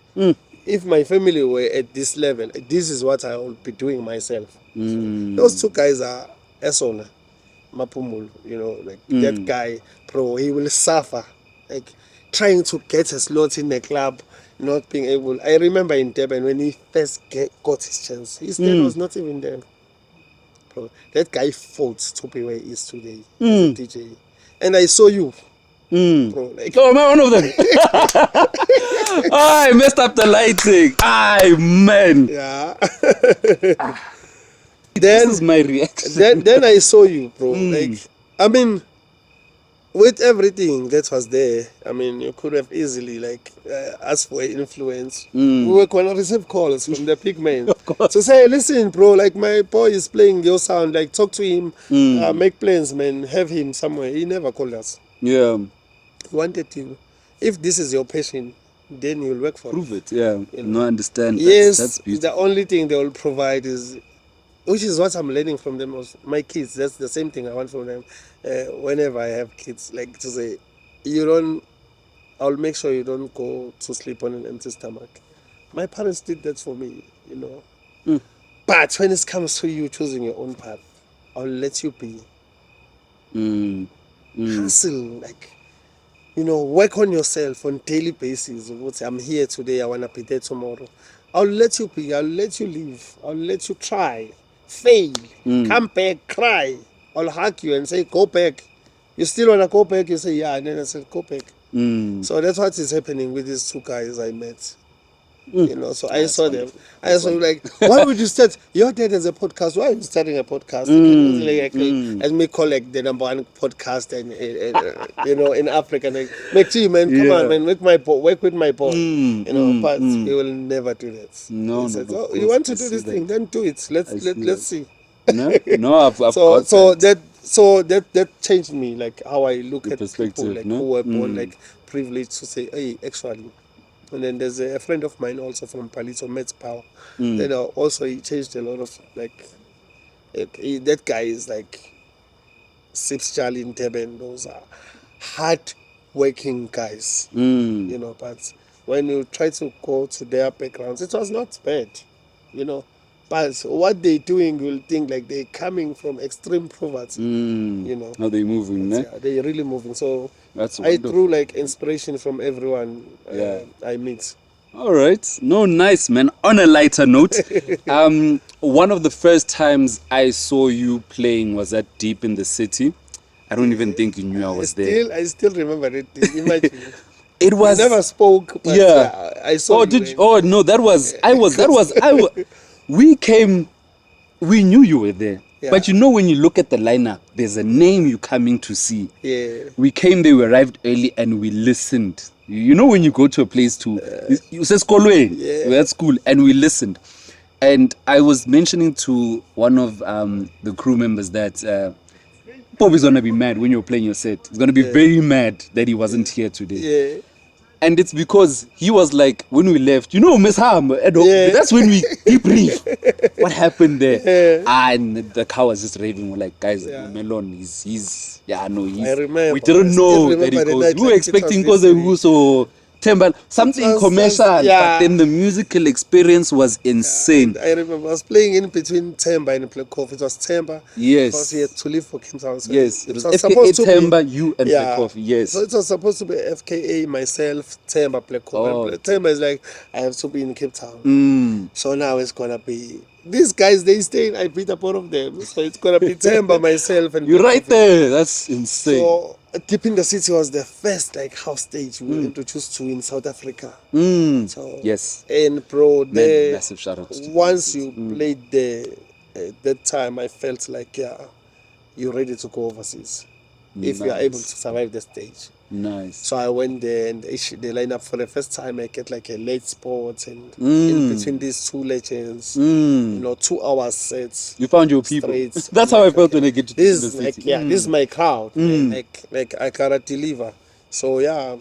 [SPEAKER 2] if my family were at this level, this is what I will be doing myself. So those two guys are Esona, Mapumul, you know, like that guy, bro, he will suffer. Like trying to get a slot in the club, not being able. I remember in Durban when he first got his chance, his dad was not even there. Bro, that guy fought to be where he is today as a DJ. And I saw you. Bro, like,
[SPEAKER 1] oh, am I one of them? I messed up the lighting. Man.
[SPEAKER 2] Yeah.
[SPEAKER 1] This is my reaction.
[SPEAKER 2] Then I saw you, bro. Like, I mean, with everything that was there, I mean, you could have easily like asked for influence. We were gonna receive calls from the big men to say, "Listen, bro, like my boy is playing your sound. Like, talk to him, make plans, man. Have him somewhere." He never called us.
[SPEAKER 1] Yeah.
[SPEAKER 2] He wanted to. If this is your passion, then you'll work for
[SPEAKER 1] Prove
[SPEAKER 2] it.
[SPEAKER 1] it. Yeah.
[SPEAKER 2] You
[SPEAKER 1] No,
[SPEAKER 2] know?
[SPEAKER 1] understand.
[SPEAKER 2] Yes,
[SPEAKER 1] That's
[SPEAKER 2] the
[SPEAKER 1] beautiful.
[SPEAKER 2] only thing they will provide is, which is what I'm learning from them. Was my kids. That's the same thing I want from them. Whenever I have kids, like to say, you don't. I'll make sure you don't go to sleep on an empty stomach. My parents did that for me, you know. But when it comes to you choosing your own path, I'll let you be.
[SPEAKER 1] Mm.
[SPEAKER 2] Hustle, like, you know, work on yourself on daily basis. I'm here today, I want to be there tomorrow. I'll let you be, I'll let you live, I'll let you try, fail, come back, cry. I'll hug you and say, go back. You still want to go back? You say, yeah. And then I said, go back. So that's what is happening with these two guys I met. You know, so I
[SPEAKER 1] That's
[SPEAKER 2] saw them.
[SPEAKER 1] wonderful.
[SPEAKER 2] I saw like, why would you start? Your dad has a podcast. Why are you starting a podcast? And me call like the number one podcast and you know in Africa. Like, make sure, man, come on,
[SPEAKER 1] Yeah.
[SPEAKER 2] man, work with my boy. You know, but he will never do that.
[SPEAKER 1] No,
[SPEAKER 2] He
[SPEAKER 1] no,
[SPEAKER 2] says,
[SPEAKER 1] of
[SPEAKER 2] "Oh, you
[SPEAKER 1] course.
[SPEAKER 2] want
[SPEAKER 1] I
[SPEAKER 2] to do
[SPEAKER 1] see
[SPEAKER 2] this
[SPEAKER 1] that.
[SPEAKER 2] thing? Then do it.
[SPEAKER 1] I see
[SPEAKER 2] Let's
[SPEAKER 1] that.
[SPEAKER 2] see."
[SPEAKER 1] No, I've
[SPEAKER 2] So
[SPEAKER 1] got that.
[SPEAKER 2] that changed me, like how I look
[SPEAKER 1] Your
[SPEAKER 2] at people
[SPEAKER 1] perspective,
[SPEAKER 2] like
[SPEAKER 1] no?
[SPEAKER 2] who were born like privileged to say, hey, actually. And then there's a friend of mine also from Palito, Mets Power. Then also he changed a lot of that guy is like Sips Charlie in Durban. Those are hard working guys, you know. But when you try to go to their backgrounds, it was not bad, you know. But what they're doing, you'll think like they're coming from extreme poverty, you know.
[SPEAKER 1] How they moving,
[SPEAKER 2] But
[SPEAKER 1] ne?
[SPEAKER 2] yeah, they're really moving. So
[SPEAKER 1] That's
[SPEAKER 2] I
[SPEAKER 1] wonderful.
[SPEAKER 2] drew like inspiration from everyone
[SPEAKER 1] Yeah.
[SPEAKER 2] I meet.
[SPEAKER 1] All right. No, nice, man. On a lighter note, one of the first times I saw you playing was at Deep in the City. I don't even think you knew I was there.
[SPEAKER 2] I still remember it. Imagine.
[SPEAKER 1] It
[SPEAKER 2] We never
[SPEAKER 1] was,
[SPEAKER 2] spoke, but
[SPEAKER 1] yeah.
[SPEAKER 2] yeah, I saw
[SPEAKER 1] Oh,
[SPEAKER 2] you.
[SPEAKER 1] did you? Oh, no, we came, we knew you were there.
[SPEAKER 2] Yeah.
[SPEAKER 1] But you know, when you look at the lineup, there's a name you're coming to see.
[SPEAKER 2] Yeah.
[SPEAKER 1] We came there, we arrived early, and we listened. You know, when you go to a place to, you say Skolwe,
[SPEAKER 2] Yeah.
[SPEAKER 1] we're at school, and we listened. And I was mentioning to one of the crew members that Bobby's gonna be mad when you're playing your set. He's gonna be very mad that he wasn't here today.
[SPEAKER 2] Yeah.
[SPEAKER 1] And it's because he was like, when we left, you know, Miss Ham,
[SPEAKER 2] Yeah.
[SPEAKER 1] that's when we debrief what happened there. And the car was just raving. We're like, guys, Merlon,
[SPEAKER 2] I remember.
[SPEAKER 1] we didn't
[SPEAKER 2] I still
[SPEAKER 1] know that
[SPEAKER 2] remember
[SPEAKER 1] he
[SPEAKER 2] the
[SPEAKER 1] goes.
[SPEAKER 2] night
[SPEAKER 1] We were
[SPEAKER 2] like it
[SPEAKER 1] expecting
[SPEAKER 2] was
[SPEAKER 1] Kose
[SPEAKER 2] yesterday.
[SPEAKER 1] so Temba, something commercial, but then the musical experience was insane.
[SPEAKER 2] I remember I was playing in between Temba and Plekov. It was Temba.
[SPEAKER 1] Yes.
[SPEAKER 2] Because he had to leave for Cape Town. So
[SPEAKER 1] Yes, it was FKA
[SPEAKER 2] supposed to
[SPEAKER 1] Temba,
[SPEAKER 2] be.
[SPEAKER 1] you and
[SPEAKER 2] Yeah.
[SPEAKER 1] Plekov, yes.
[SPEAKER 2] So it was supposed to be FKA, myself, Temba, Plekov.
[SPEAKER 1] Oh,
[SPEAKER 2] And Temba is like, I have to be in Cape Town. So now it's going to be. These guys, they stay in Ibiza, both of them. So it's going to be Temba, myself, and
[SPEAKER 1] You're right
[SPEAKER 2] Plekov.
[SPEAKER 1] there. That's insane.
[SPEAKER 2] So Deep in the City was the first like house stage we were introduced to in South Africa. So
[SPEAKER 1] Yes.
[SPEAKER 2] and bro, there
[SPEAKER 1] massive shout out to Deep in the
[SPEAKER 2] once
[SPEAKER 1] City.
[SPEAKER 2] you played there, at that time I felt like you're ready to go overseas if you're able to survive the stage.
[SPEAKER 1] Nice.
[SPEAKER 2] So I went there and they line up for the first time. I get like a late spot and in between these two legends, you know, 2 hours sets.
[SPEAKER 1] You found your people.
[SPEAKER 2] Straight.
[SPEAKER 1] That's how I felt when I get to Deep in the
[SPEAKER 2] This is like
[SPEAKER 1] City.
[SPEAKER 2] this is my crowd. Like I gotta deliver. So yeah,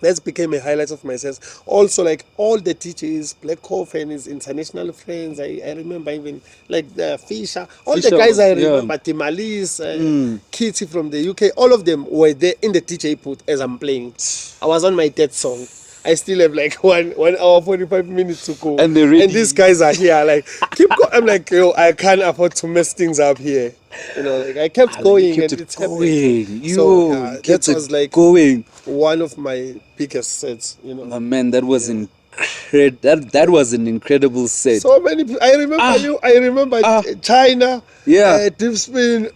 [SPEAKER 2] that became a highlight of myself. Also, like all the DJs, Black Coffee and his international friends. I remember even like the Fisher. All
[SPEAKER 1] Fisher
[SPEAKER 2] the guys
[SPEAKER 1] was-
[SPEAKER 2] I
[SPEAKER 1] yeah.
[SPEAKER 2] remember, Timalis, Kitty from the UK. All of them were there in the DJ booth as I'm playing. I was on my dead song. I still have like 1 hour 45 minutes to go.
[SPEAKER 1] And they're ready.
[SPEAKER 2] And these guys are here. Like keep going. I'm like, yo, I can't afford to mess things up here. You know, like I kept going
[SPEAKER 1] You kept
[SPEAKER 2] and
[SPEAKER 1] it
[SPEAKER 2] it's
[SPEAKER 1] going.
[SPEAKER 2] happening.
[SPEAKER 1] You
[SPEAKER 2] So yeah,
[SPEAKER 1] kept
[SPEAKER 2] that
[SPEAKER 1] it
[SPEAKER 2] was like
[SPEAKER 1] going.
[SPEAKER 2] one of my biggest sets, you know.
[SPEAKER 1] Oh, man, that was that was an incredible set.
[SPEAKER 2] So many I remember you, I remember China,
[SPEAKER 1] Yeah.
[SPEAKER 2] Deep Spin,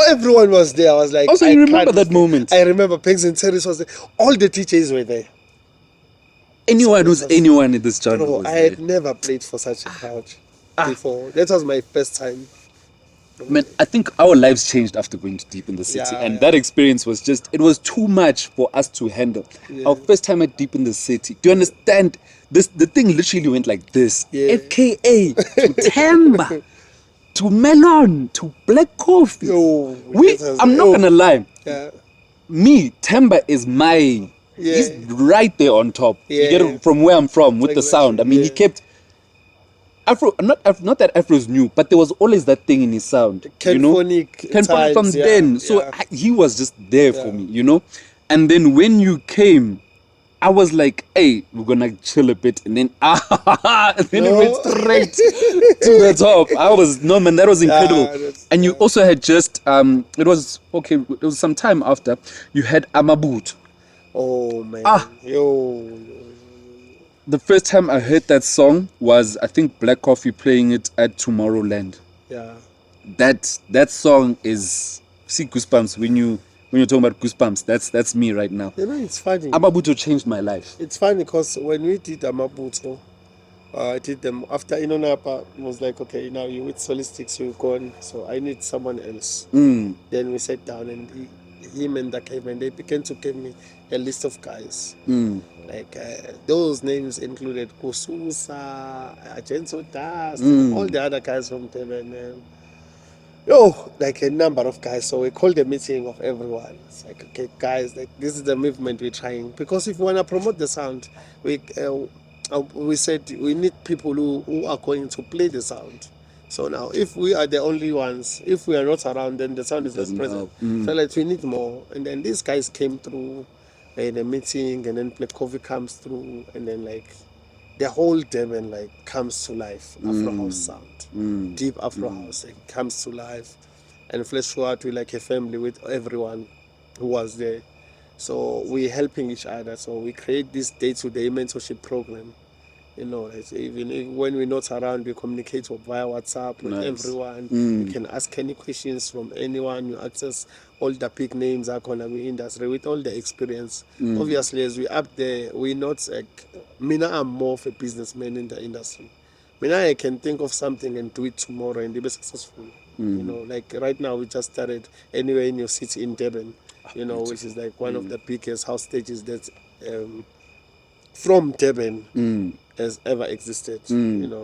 [SPEAKER 2] everyone was there. I was like,
[SPEAKER 1] Also,
[SPEAKER 2] I
[SPEAKER 1] you remember
[SPEAKER 2] can't
[SPEAKER 1] that
[SPEAKER 2] miss
[SPEAKER 1] moment?
[SPEAKER 2] I remember Pigs and Terrace was there. All the DJs were there.
[SPEAKER 1] Anyone
[SPEAKER 2] So
[SPEAKER 1] who's
[SPEAKER 2] that was-
[SPEAKER 1] anyone in this genre
[SPEAKER 2] Bro,
[SPEAKER 1] was
[SPEAKER 2] I
[SPEAKER 1] there.
[SPEAKER 2] had never played for such a crowd before. That was my first time.
[SPEAKER 1] Man, I think our lives changed after going to Deep in the City, and that experience was it was too much for us to handle. Our first time at Deep in the City. Do you understand? The thing literally went like this: FKA to Temba to Merlon to Black Coffee. I'm not gonna lie. Me, Temba is he's right there on top. You get it from where I'm from with the sound. I mean, he kept Afro, not that Afro's new, but there was always that thing in his sound.
[SPEAKER 2] Kenphonic
[SPEAKER 1] from then. So he was just there for me. And then when you came, I was like, hey, we're gonna chill a bit, and then and then it went straight to the top. Man, that was incredible. And you also had just it was some time after you had Amaboot.
[SPEAKER 2] Oh man.
[SPEAKER 1] The first time I heard that song was, I think, Black Coffee playing it at Tomorrowland.
[SPEAKER 2] Yeah.
[SPEAKER 1] That song is, see, goosebumps when you're talking about goosebumps. That's me right now.
[SPEAKER 2] It's funny.
[SPEAKER 1] Amabuto changed my life.
[SPEAKER 2] It's funny because when we did Amabuto, I did them after Napa. It was like, okay, now you with Solistics, you're gone, so I need someone else. Then we sat down and him and the caveman, they began to give me a list of guys. Like those names included Kosusa, Agenso Das, all the other guys from Durban. Like a number of guys. So we called a meeting of everyone. It's like, okay, guys, like this is the movement we're trying. Because if we want to promote the sound, we said we need people who are going to play the sound. So now, if we are the only ones, if we are not around, then the sound is not present. So like we need more. And then these guys came through in a meeting, and then Black Coffee comes through, and then like the whole Durban like comes to life. Afro house sound, deep Afro house, it comes to life. And Flesh Out, we like a family with everyone who was there. So we're helping each other. So we create this day-to-day mentorship program. Even when we're not around, we communicate via WhatsApp with everyone. You can ask any questions from anyone. You access all the big names are gonna be industry with all the experience. Obviously, as we up there, we're not like Mina. I'm more of a businessman in the industry. Mina, I can think of something and do it tomorrow and be successful. Like right now we just started anywhere in your city in Durban. Which is like one of the biggest house stages that from Durban has ever existed.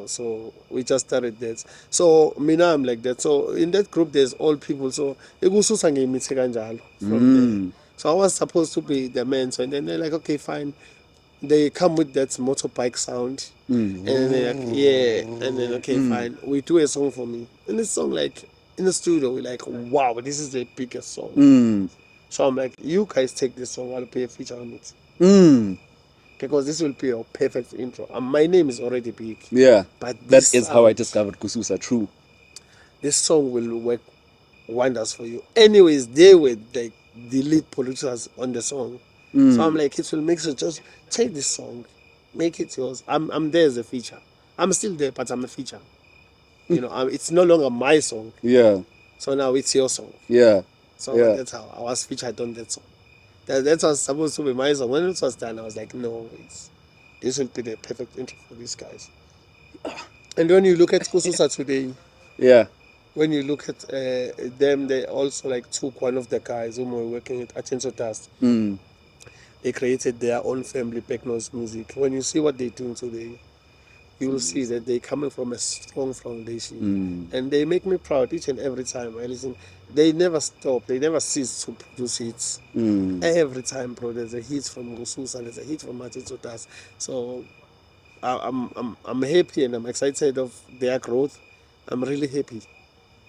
[SPEAKER 2] So we just started that. So Mina, I'm like that. So in that group there's all people. So from there. So I was supposed to be the mentor, and then they're like, okay, fine. They come with that motorbike sound, and then they're like, and then okay, fine. We do a song for me, and this song like in the studio, we're like, wow, this is the biggest song. So I'm like, you guys take this song, I'll pay a feature on it. Because this will be a perfect intro. And my name is already big.
[SPEAKER 1] Yeah.
[SPEAKER 2] But
[SPEAKER 1] that is how I discovered Kususa. True.
[SPEAKER 2] This song will work wonders for you. Anyways, they were like the lead producers on the song. So I'm like, it will make sense. Just take this song, make it yours. I'm there as a feature. I'm still there, but I'm a feature. It's no longer my song.
[SPEAKER 1] Yeah.
[SPEAKER 2] So now it's your song.
[SPEAKER 1] Yeah.
[SPEAKER 2] So that's how I was featured on that song. That was supposed to be my song. When it was done, I was like, no, this will be the perfect intro for these guys. And when you look at Kususa today, when you look at them, they also like took one of the guys who were working at Attention Dust. They created their own family, Backnose Music. When you see what they're doing today, you will see that they're coming from a strong foundation. And they make me proud each and every time I listen. They never stop. They never cease to produce hits. Every time, bro, there's a hit from Gosusa, there's a hit from Martin Sotas. So I'm happy and I'm excited of their growth. I'm really happy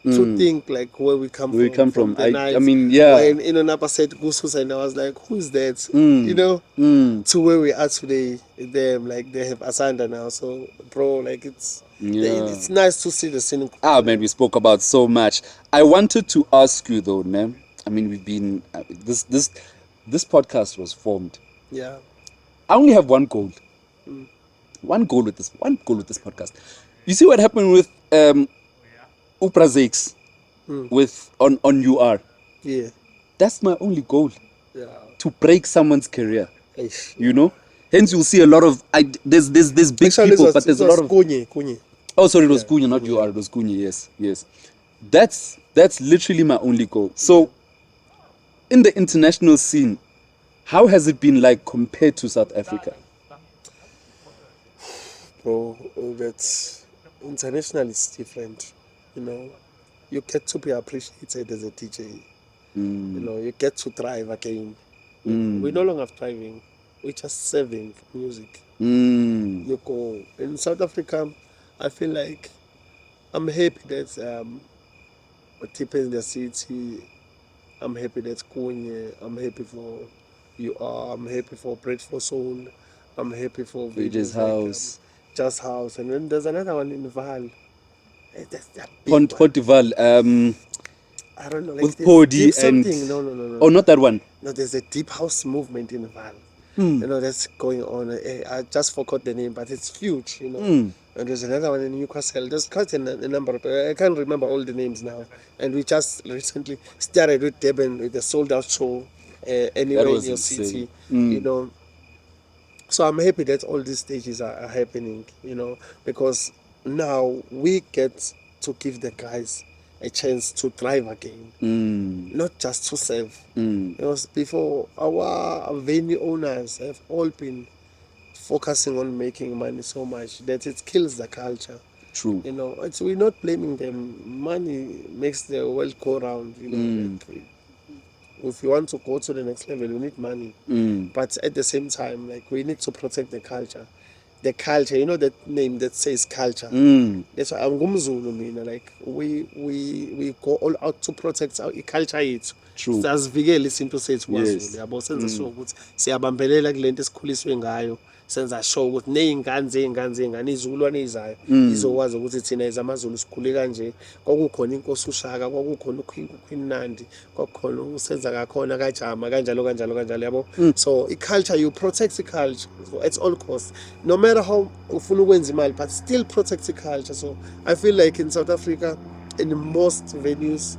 [SPEAKER 2] to think like where we come from.
[SPEAKER 1] I mean, yeah.
[SPEAKER 2] When Napa said Gosusa, and I was like, who is that? To where we are today. Them like they have Asanda now. So, bro, like it's nice to see the scene.
[SPEAKER 1] Man, we spoke about so much. I wanted to ask you though, man. I mean, we've been this podcast was formed.
[SPEAKER 2] Yeah.
[SPEAKER 1] I only have one goal. One goal with this podcast. You see what happened with Upra Zakes with on UR.
[SPEAKER 2] Yeah.
[SPEAKER 1] That's my only goal.
[SPEAKER 2] Yeah.
[SPEAKER 1] To break someone's career. Hence you'll see a lot of there's big people, but there's a lot of
[SPEAKER 2] Kunye.
[SPEAKER 1] Oh, sorry, it was Kunye, not UR. It was Kunye. Yes. That's literally my only goal. So, in the international scene, how has it been like compared to South Africa?
[SPEAKER 2] Bro, that's international is different. You know, you get to be appreciated as a DJ. You know, you get to thrive again. We're no longer thriving. We're just serving music. You go in South Africa. I feel like I'm happy that deep in the city. I'm happy that Kunye. I'm happy for you are. I'm happy for Bread for Soul. I'm happy for
[SPEAKER 1] Wages
[SPEAKER 2] videos like
[SPEAKER 1] House,
[SPEAKER 2] Just House, and then there's another one in Val. That's that big one.
[SPEAKER 1] Pontival,
[SPEAKER 2] I don't know, like
[SPEAKER 1] with
[SPEAKER 2] there's
[SPEAKER 1] Podi
[SPEAKER 2] deep
[SPEAKER 1] and
[SPEAKER 2] something. No.
[SPEAKER 1] oh, not that one.
[SPEAKER 2] No, there's a deep house movement in Val. You know, that's going on. I just forgot the name, but it's huge, you know. And there's another one in Newcastle. There's quite a number of, I can't remember all the names now. And we just recently started with Durban with the sold out show
[SPEAKER 1] That
[SPEAKER 2] anywhere in
[SPEAKER 1] was
[SPEAKER 2] your
[SPEAKER 1] insane.
[SPEAKER 2] city, you know. So I'm happy that all these stages are happening, you know, because now we get to give the guys a chance to thrive again, not just to serve. Because before, our venue owners have all been focusing on making money so much that it kills the culture.
[SPEAKER 1] True.
[SPEAKER 2] You know, we're not blaming them. Money makes the world go round. You know, like, if you want to go to the next level, you need money. But at the same time, like we need to protect the culture. The culture, you know that name that says culture. That's why I'm Gumzulu, mina. Like we go all out to protect our culture yethu.
[SPEAKER 1] True.
[SPEAKER 2] Sasivikele isinto sethu kwaZulu.
[SPEAKER 1] Yes.
[SPEAKER 2] Yabo senza sure ukuthi siyabambelela kulento esikhuliswe ngayo. Senza sure ukuthi ney'ngane izizukulwane ezizayo izokwazi ukuthi thina ezamaZulu sikhule kanje. Kwakukhona inkosi uShaka, kwakukhona uQueen Nandi, kwakukhona usenza kakhona kaJama kanjalo yabo. So i-culture, you protect the culture so at all costs, no matter how ufuna ukwenza imali, but still protect the culture. So I feel like in South Africa, in most venues,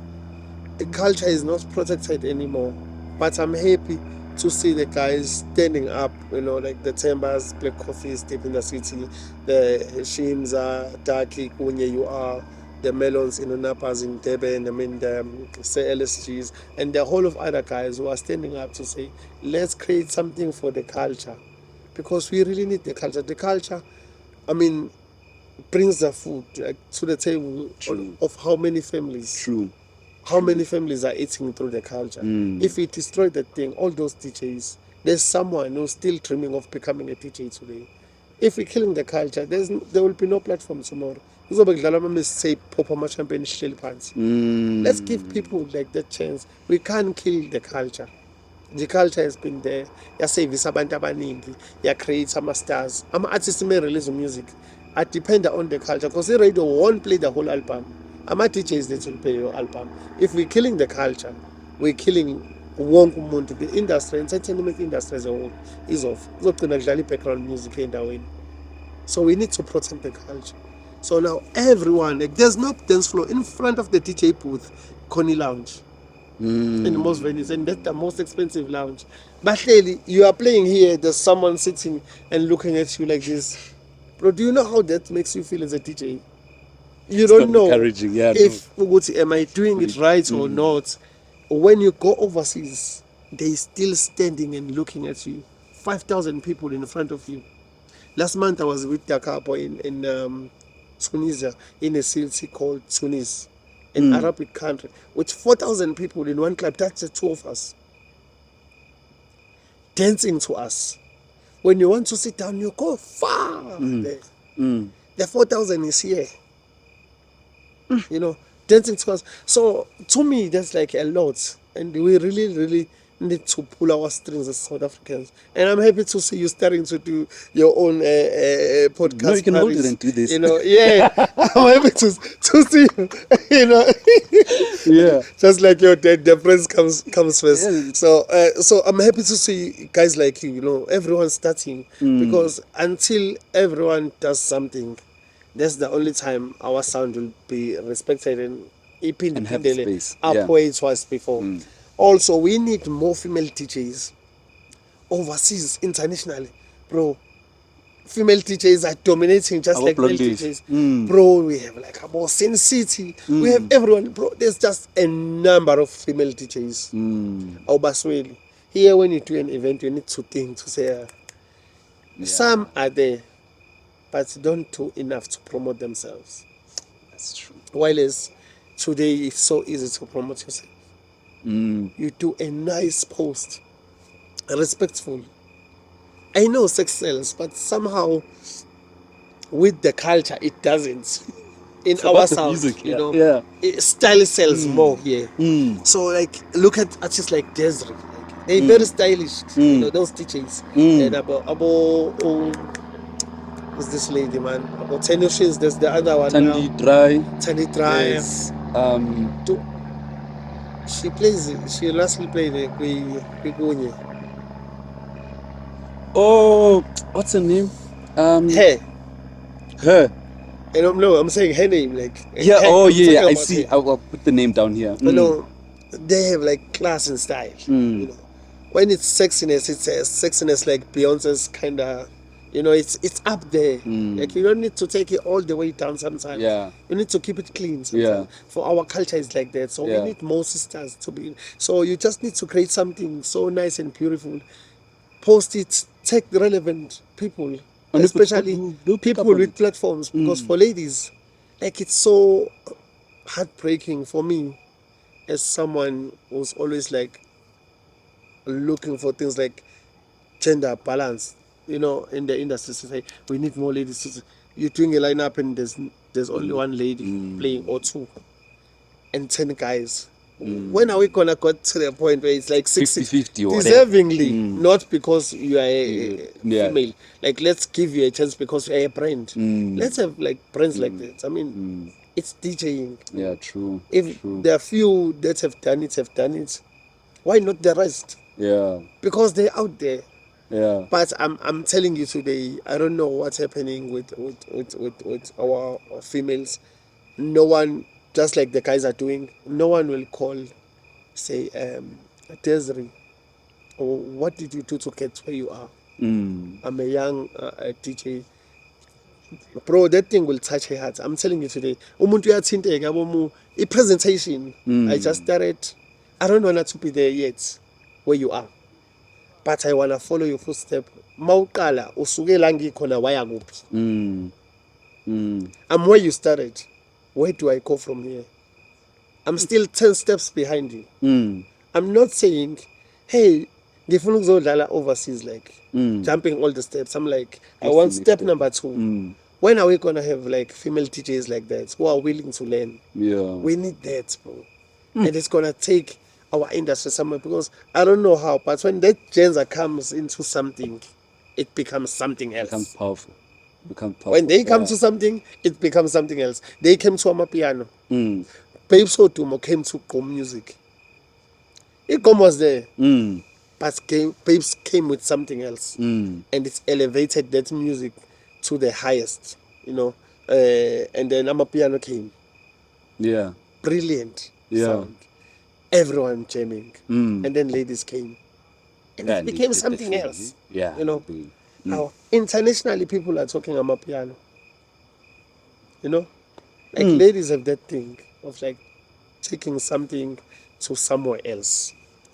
[SPEAKER 2] the culture is not protected anymore. But I'm happy to see the guys standing up, you know, like the Timbers, Black Coffee is deep in the city, the Shimza, Darky, Kunye, you are, the Merlons, Napas in Durban, I mean, the LSGs, and the whole of other guys who are standing up to say, let's create something for the culture. Because we really need the culture. The culture, I mean, brings the food like, to the table of how many families.
[SPEAKER 1] True.
[SPEAKER 2] How many families are eating through the culture? If we destroy that thing, all those DJs, there's someone who's still dreaming of becoming a DJ today. If we're killing the culture, there will be no platform tomorrow. Say champagne. Let's give people like that chance. We can't kill the culture. The culture has been there. Yasevisa abantu abaningi, create ama-stars. Ama-artists may release music. I depend on the culture because the radio won't play the whole album. Ama-DJs that will play your album. If we're killing the culture, we're killing wonke umuntu. The industry, entertainment industry as a whole, is off. Kuzogcina kudlala background music endaweni. So we need to protect the culture. So now everyone, like, there's no dance floor in front of the DJ booth, Connie Lounge. In most venues, and that's the most expensive lounge. But clearly, you are playing here, there's someone sitting and looking at you like this. Bro, do you know how that makes you feel as a DJ? You don't know if am I doing it right or not. When you go overseas, they still standing and looking at you. 5,000 people in front of you. Last month I was with Dakar boy in Tunisia, in a city called Tunis, an Arabic country, with 4,000 people in one club. That's the two of us dancing to us. When you want to sit down, you go far there. The 4,000 is here. You know, dancing to us. So to me, that's like a lot, and we really need to pull our strings as South Africans. And I'm happy to see you starting to do your own podcast.
[SPEAKER 1] No, you can hold it and do this.
[SPEAKER 2] You know, yeah. I'm happy to see you. You know,
[SPEAKER 1] yeah.
[SPEAKER 2] Just like your dad, the friends comes first. Yeah. So I'm happy to see guys like you. You know, everyone starting because until everyone does something, that's the only time our sound will be respected and
[SPEAKER 1] have space.
[SPEAKER 2] Up where it was before. Also, we need more female DJs overseas, internationally. Bro, female DJs are dominating just
[SPEAKER 1] Our
[SPEAKER 2] like male
[SPEAKER 1] blondies.
[SPEAKER 2] DJs. Bro, we have like about Sin City. We have everyone. Bro, there's just a number of female DJs. Basweli. Here, when you do an event, you need to think to say, some are there, but don't do enough to promote themselves.
[SPEAKER 1] That's true.
[SPEAKER 2] While as today, it's so easy to promote yourself. You do a nice post, respectful. I know sex sells, but somehow with the culture, it doesn't. In
[SPEAKER 1] It's
[SPEAKER 2] our
[SPEAKER 1] about the
[SPEAKER 2] sound,
[SPEAKER 1] music,
[SPEAKER 2] you know,
[SPEAKER 1] yeah.
[SPEAKER 2] style sells more here. So, like, look at artists like Desiree. Like, they're very stylish, you know, those DJs. And who's this lady, man? About Tenushins, there's the other one
[SPEAKER 1] Tandy
[SPEAKER 2] now.
[SPEAKER 1] Dry.
[SPEAKER 2] Tani Dry.
[SPEAKER 1] There's
[SPEAKER 2] She lastly played Kwigunye.
[SPEAKER 1] oh, what's her name?
[SPEAKER 2] Her.
[SPEAKER 1] Her.
[SPEAKER 2] And I'm saying her name, like.
[SPEAKER 1] Yeah.
[SPEAKER 2] Her,
[SPEAKER 1] Oh,
[SPEAKER 2] I'm
[SPEAKER 1] yeah.
[SPEAKER 2] talking
[SPEAKER 1] I
[SPEAKER 2] about
[SPEAKER 1] see.
[SPEAKER 2] her.
[SPEAKER 1] I'll put the name down here.
[SPEAKER 2] You know, they have like class and style. You know, when it's sexiness, it's a sexiness like Beyonce's kind of. You know, it's up there. Like, you don't need to take it all the way down sometimes.
[SPEAKER 1] Yeah.
[SPEAKER 2] You need to keep it clean sometimes.
[SPEAKER 1] Yeah.
[SPEAKER 2] For our culture, it's like that. So we need more sisters to be. So you just need to create something so nice and beautiful. Post it, take the relevant people,
[SPEAKER 1] And
[SPEAKER 2] especially
[SPEAKER 1] they'll pick up
[SPEAKER 2] people
[SPEAKER 1] on
[SPEAKER 2] with
[SPEAKER 1] it.
[SPEAKER 2] platforms. Because for ladies, like, it's so heartbreaking for me as someone who's always like looking for things like gender balance, you know, in the industry. To say we need more ladies. You're doing a lineup and there's only one lady playing or two, and 10 guys. When are we gonna get to the point where it's like
[SPEAKER 1] 50-50 or
[SPEAKER 2] deservingly, not because you are a
[SPEAKER 1] Yeah.
[SPEAKER 2] female? Like, let's give you a chance because you're a brand. Let's have like brands like that. I mean, it's DJing.
[SPEAKER 1] Yeah, true.
[SPEAKER 2] If
[SPEAKER 1] true.
[SPEAKER 2] there are few that have done it, why not the rest?
[SPEAKER 1] Yeah.
[SPEAKER 2] Because they're out there.
[SPEAKER 1] Yeah.
[SPEAKER 2] But I'm telling you today, I don't know what's happening with our females. No one, just like the guys are doing, no one will call, say, Desiree, or what did you do to get where you are? I'm a young DJ. Bro, that thing will touch her heart. I'm telling you today. Umuntu uyathinteka yabo presentation. I just started. I don't want to be there yet, where you are. But I want to follow your footstep. Mawuqala usuke la ngikhona waya kuphi? I'm where you started. Where do I go from here? I'm still 10 steps behind you. I'm not saying, hey, ngifuna ukuzodlala overseas, like jumping all the steps. I'm like, I want step number 2. When are we gonna have like female DJs like that who are willing to learn?
[SPEAKER 1] Yeah.
[SPEAKER 2] We need that, bro. And it's gonna take our industry somewhere, because I don't know how, but when that gender comes into something, it becomes something else.
[SPEAKER 1] Becomes powerful.
[SPEAKER 2] When they come to something, it becomes something else. They came to Amapiano. Babes Odumo came to Go Music. Igom was there. But Babes came with something else. And it's elevated that music to the highest, you know. And then Amapiano came.
[SPEAKER 1] Yeah.
[SPEAKER 2] Brilliant sound. Everyone jamming. And then ladies came. And it became something else.
[SPEAKER 1] Yeah.
[SPEAKER 2] You know. How internationally people are talking Amapiano. You know? Like ladies have that thing of like taking something to somewhere else.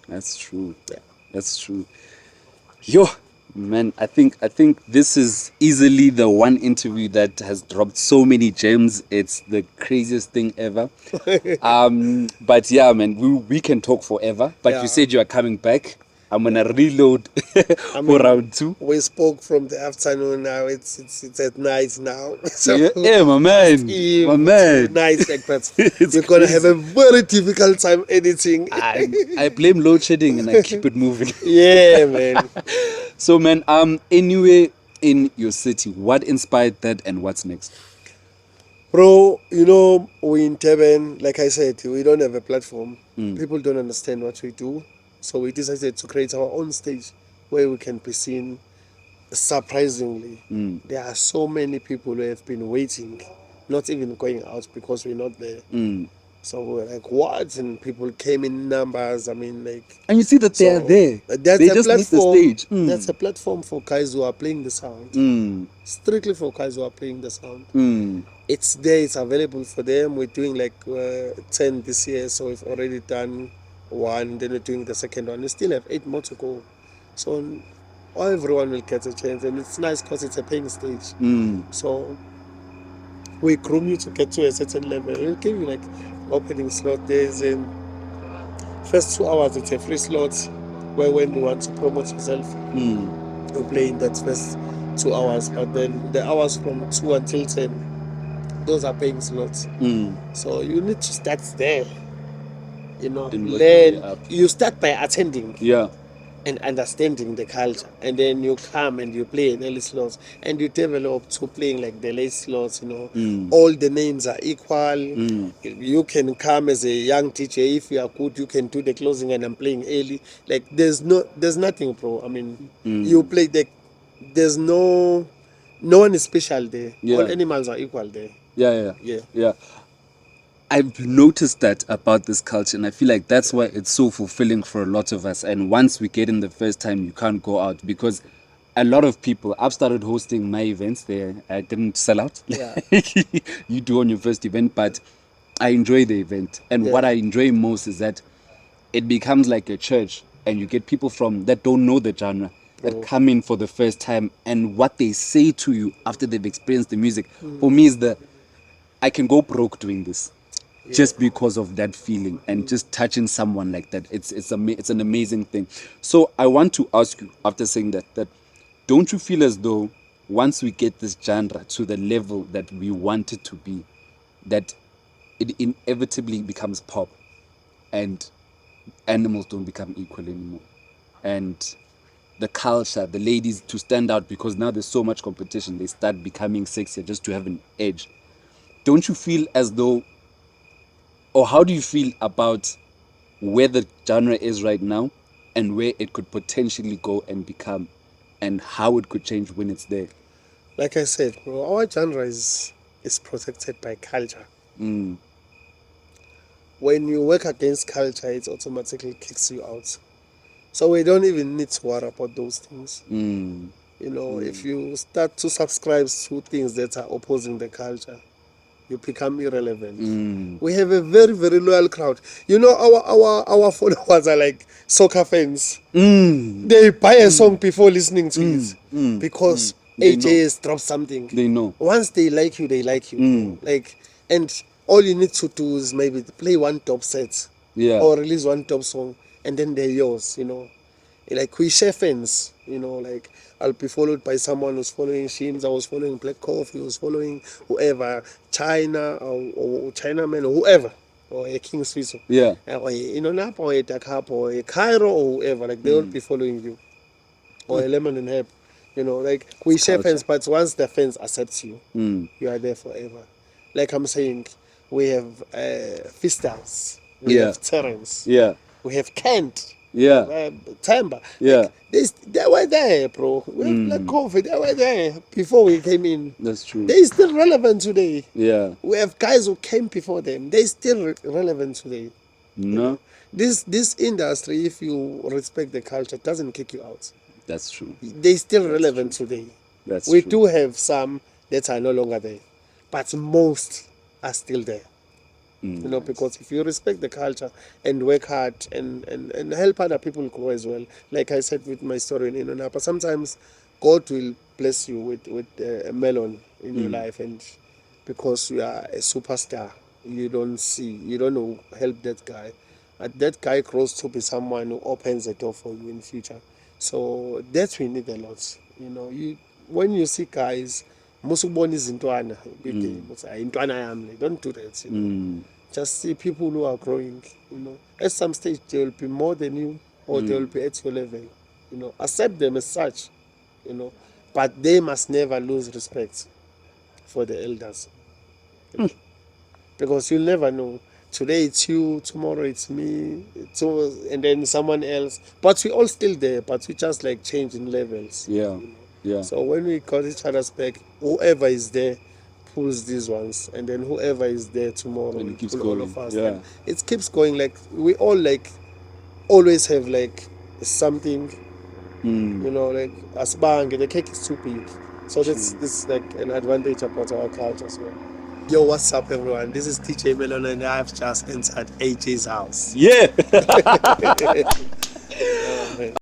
[SPEAKER 1] That's true.
[SPEAKER 2] Yeah.
[SPEAKER 1] That's true. Yo, man, I think this is easily the one interview that has dropped so many gems. It's the craziest thing ever. But yeah, man, we can talk forever. But
[SPEAKER 2] Yeah.
[SPEAKER 1] you said you are coming back. I'm gonna reload for round 2.
[SPEAKER 2] We spoke from the afternoon. Now it's at night now. So
[SPEAKER 1] Yeah, my man, my man.
[SPEAKER 2] Night like that.
[SPEAKER 1] It's
[SPEAKER 2] You're gonna
[SPEAKER 1] crazy.
[SPEAKER 2] have a very difficult time editing.
[SPEAKER 1] I blame load shedding and I keep it moving.
[SPEAKER 2] Yeah, man.
[SPEAKER 1] So, man, anywhere in your city, what inspired that and what's next?
[SPEAKER 2] Bro, you know, we in Teben, like I said, we don't have a platform. People don't understand what we do. So we decided to create our own stage where we can be seen. Surprisingly, there are so many people who have been waiting, not even going out because we're not there. So we were like, what? And people came in numbers. I mean, like.
[SPEAKER 1] And you see that they are
[SPEAKER 2] So
[SPEAKER 1] there.
[SPEAKER 2] that's
[SPEAKER 1] They
[SPEAKER 2] a
[SPEAKER 1] just need the
[SPEAKER 2] platform.
[SPEAKER 1] stage.
[SPEAKER 2] That's a platform for guys who are playing the sound. Strictly for guys who are playing the sound. It's there. It's available for them. We're doing like 10 this year, so we've already done one. Then we're doing the second one. We still have 8 more to go. So everyone will get a chance, and it's nice because it's a paying stage. So we groom you to get to a certain level. We'll give you like opening slot. There's first 2 hours, it's a free slot where when you want to promote yourself, you play in that first 2 hours. But then the hours from 2 until 10, those are paying slots. So you need to start there. Learn. You start by attending.
[SPEAKER 1] Yeah.
[SPEAKER 2] And understanding the culture, and then you come and you play in early slots, and you develop to playing like the late slots. All the names are equal. You can come as a young DJ. If you are good, you can do the closing, and I'm playing early. Like there's nothing, bro. I mean, you play there's no one is special there.
[SPEAKER 1] Yeah.
[SPEAKER 2] All animals are equal there.
[SPEAKER 1] Yeah. I've noticed that about this culture, and I feel like that's why it's so fulfilling for a lot of us. And once we get in the first time, you can't go out, because a lot of people, I've started hosting my events there. I didn't sell out.
[SPEAKER 2] Yeah.
[SPEAKER 1] You do on your first event, but I enjoy the event. And what I enjoy most is that it becomes like a church, and you get people from that don't know the genre that come in for the first time, and what they say to you after they've experienced the music, for me, is I can go broke doing this. Just because of that feeling and just touching someone like that, it's an amazing thing. So I want to ask you, after saying that don't you feel as though once we get this genre to the level that we want it to be, that it inevitably becomes pop, and animals don't become equal anymore, and the culture, the ladies to stand out, because now there's so much competition, they start becoming sexier just to have an edge? Don't you feel as though, or how do you feel about where the genre is right now and where it could potentially go and become, and how it could change when it's there?
[SPEAKER 2] Like I said, bro, our genre is protected by culture. When you work against culture, it automatically kicks you out. So we don't even need to worry about those things. If you start to subscribe to things that are opposing the culture, you become irrelevant. We have a very, very loyal crowd. Our followers are like soccer fans. They buy a song before listening to it, because AJ has dropped something.
[SPEAKER 1] They know.
[SPEAKER 2] Once they like you, they like you. And all you need to do is maybe play one top set, or release one top song, and then they're yours. Like we share fans. Like I'll be followed by someone who's following Shims. I was following Black Coffee. Was following whoever, China or Chinaman or whoever, or a King Swiss. Or Napa or a Dakar or a Cairo or whoever. Like they will be following you, or a Lemon and Herb. Like we share fans, but once the fans accept you, you are there forever. Like I'm saying, we have freestyles, we have Terrence, we have Kent, Timber. Like, they were there, bro. We have Black Coffee, they were there before we came in.
[SPEAKER 1] That's true.
[SPEAKER 2] They're still relevant today.
[SPEAKER 1] We
[SPEAKER 2] have guys who came before them. They're still relevant today.
[SPEAKER 1] No.
[SPEAKER 2] This industry, if you respect the culture, doesn't kick you out.
[SPEAKER 1] That's true.
[SPEAKER 2] They're still relevant today. We do have some that are no longer there, but most are still there. Because if you respect the culture and work hard and help other people grow as well, like I said with my story in Napa, sometimes God will bless you with a Merlon in your life, and because you are a superstar, you don't know, help that guy. That guy grows to be someone who opens the door for you in the future. So that we need a lot. When you see guys, musubona izintwana, intwana yami, don't do that. Just see people who are growing. At some stage they will be more than you, or they will be at your level. Accept them as such. But they must never lose respect for the elders, because you'll never know. Today it's you, tomorrow it's me, and then someone else. But we all still there, but we just like changing levels. So when we got each other's back, whoever is there, pulls these ones, and then whoever is there tomorrow
[SPEAKER 1] And
[SPEAKER 2] will
[SPEAKER 1] it keeps
[SPEAKER 2] pull all
[SPEAKER 1] going,
[SPEAKER 2] of us.
[SPEAKER 1] yeah.
[SPEAKER 2] And it keeps going. Like we all like always have like something, you know, like as bang, the cake is too big. So that's this like an advantage about our culture as well. Yo, what's up, everyone? This is DJ Merlon, and I've just entered AJ's house.
[SPEAKER 1] Yeah.
[SPEAKER 2] Oh, man.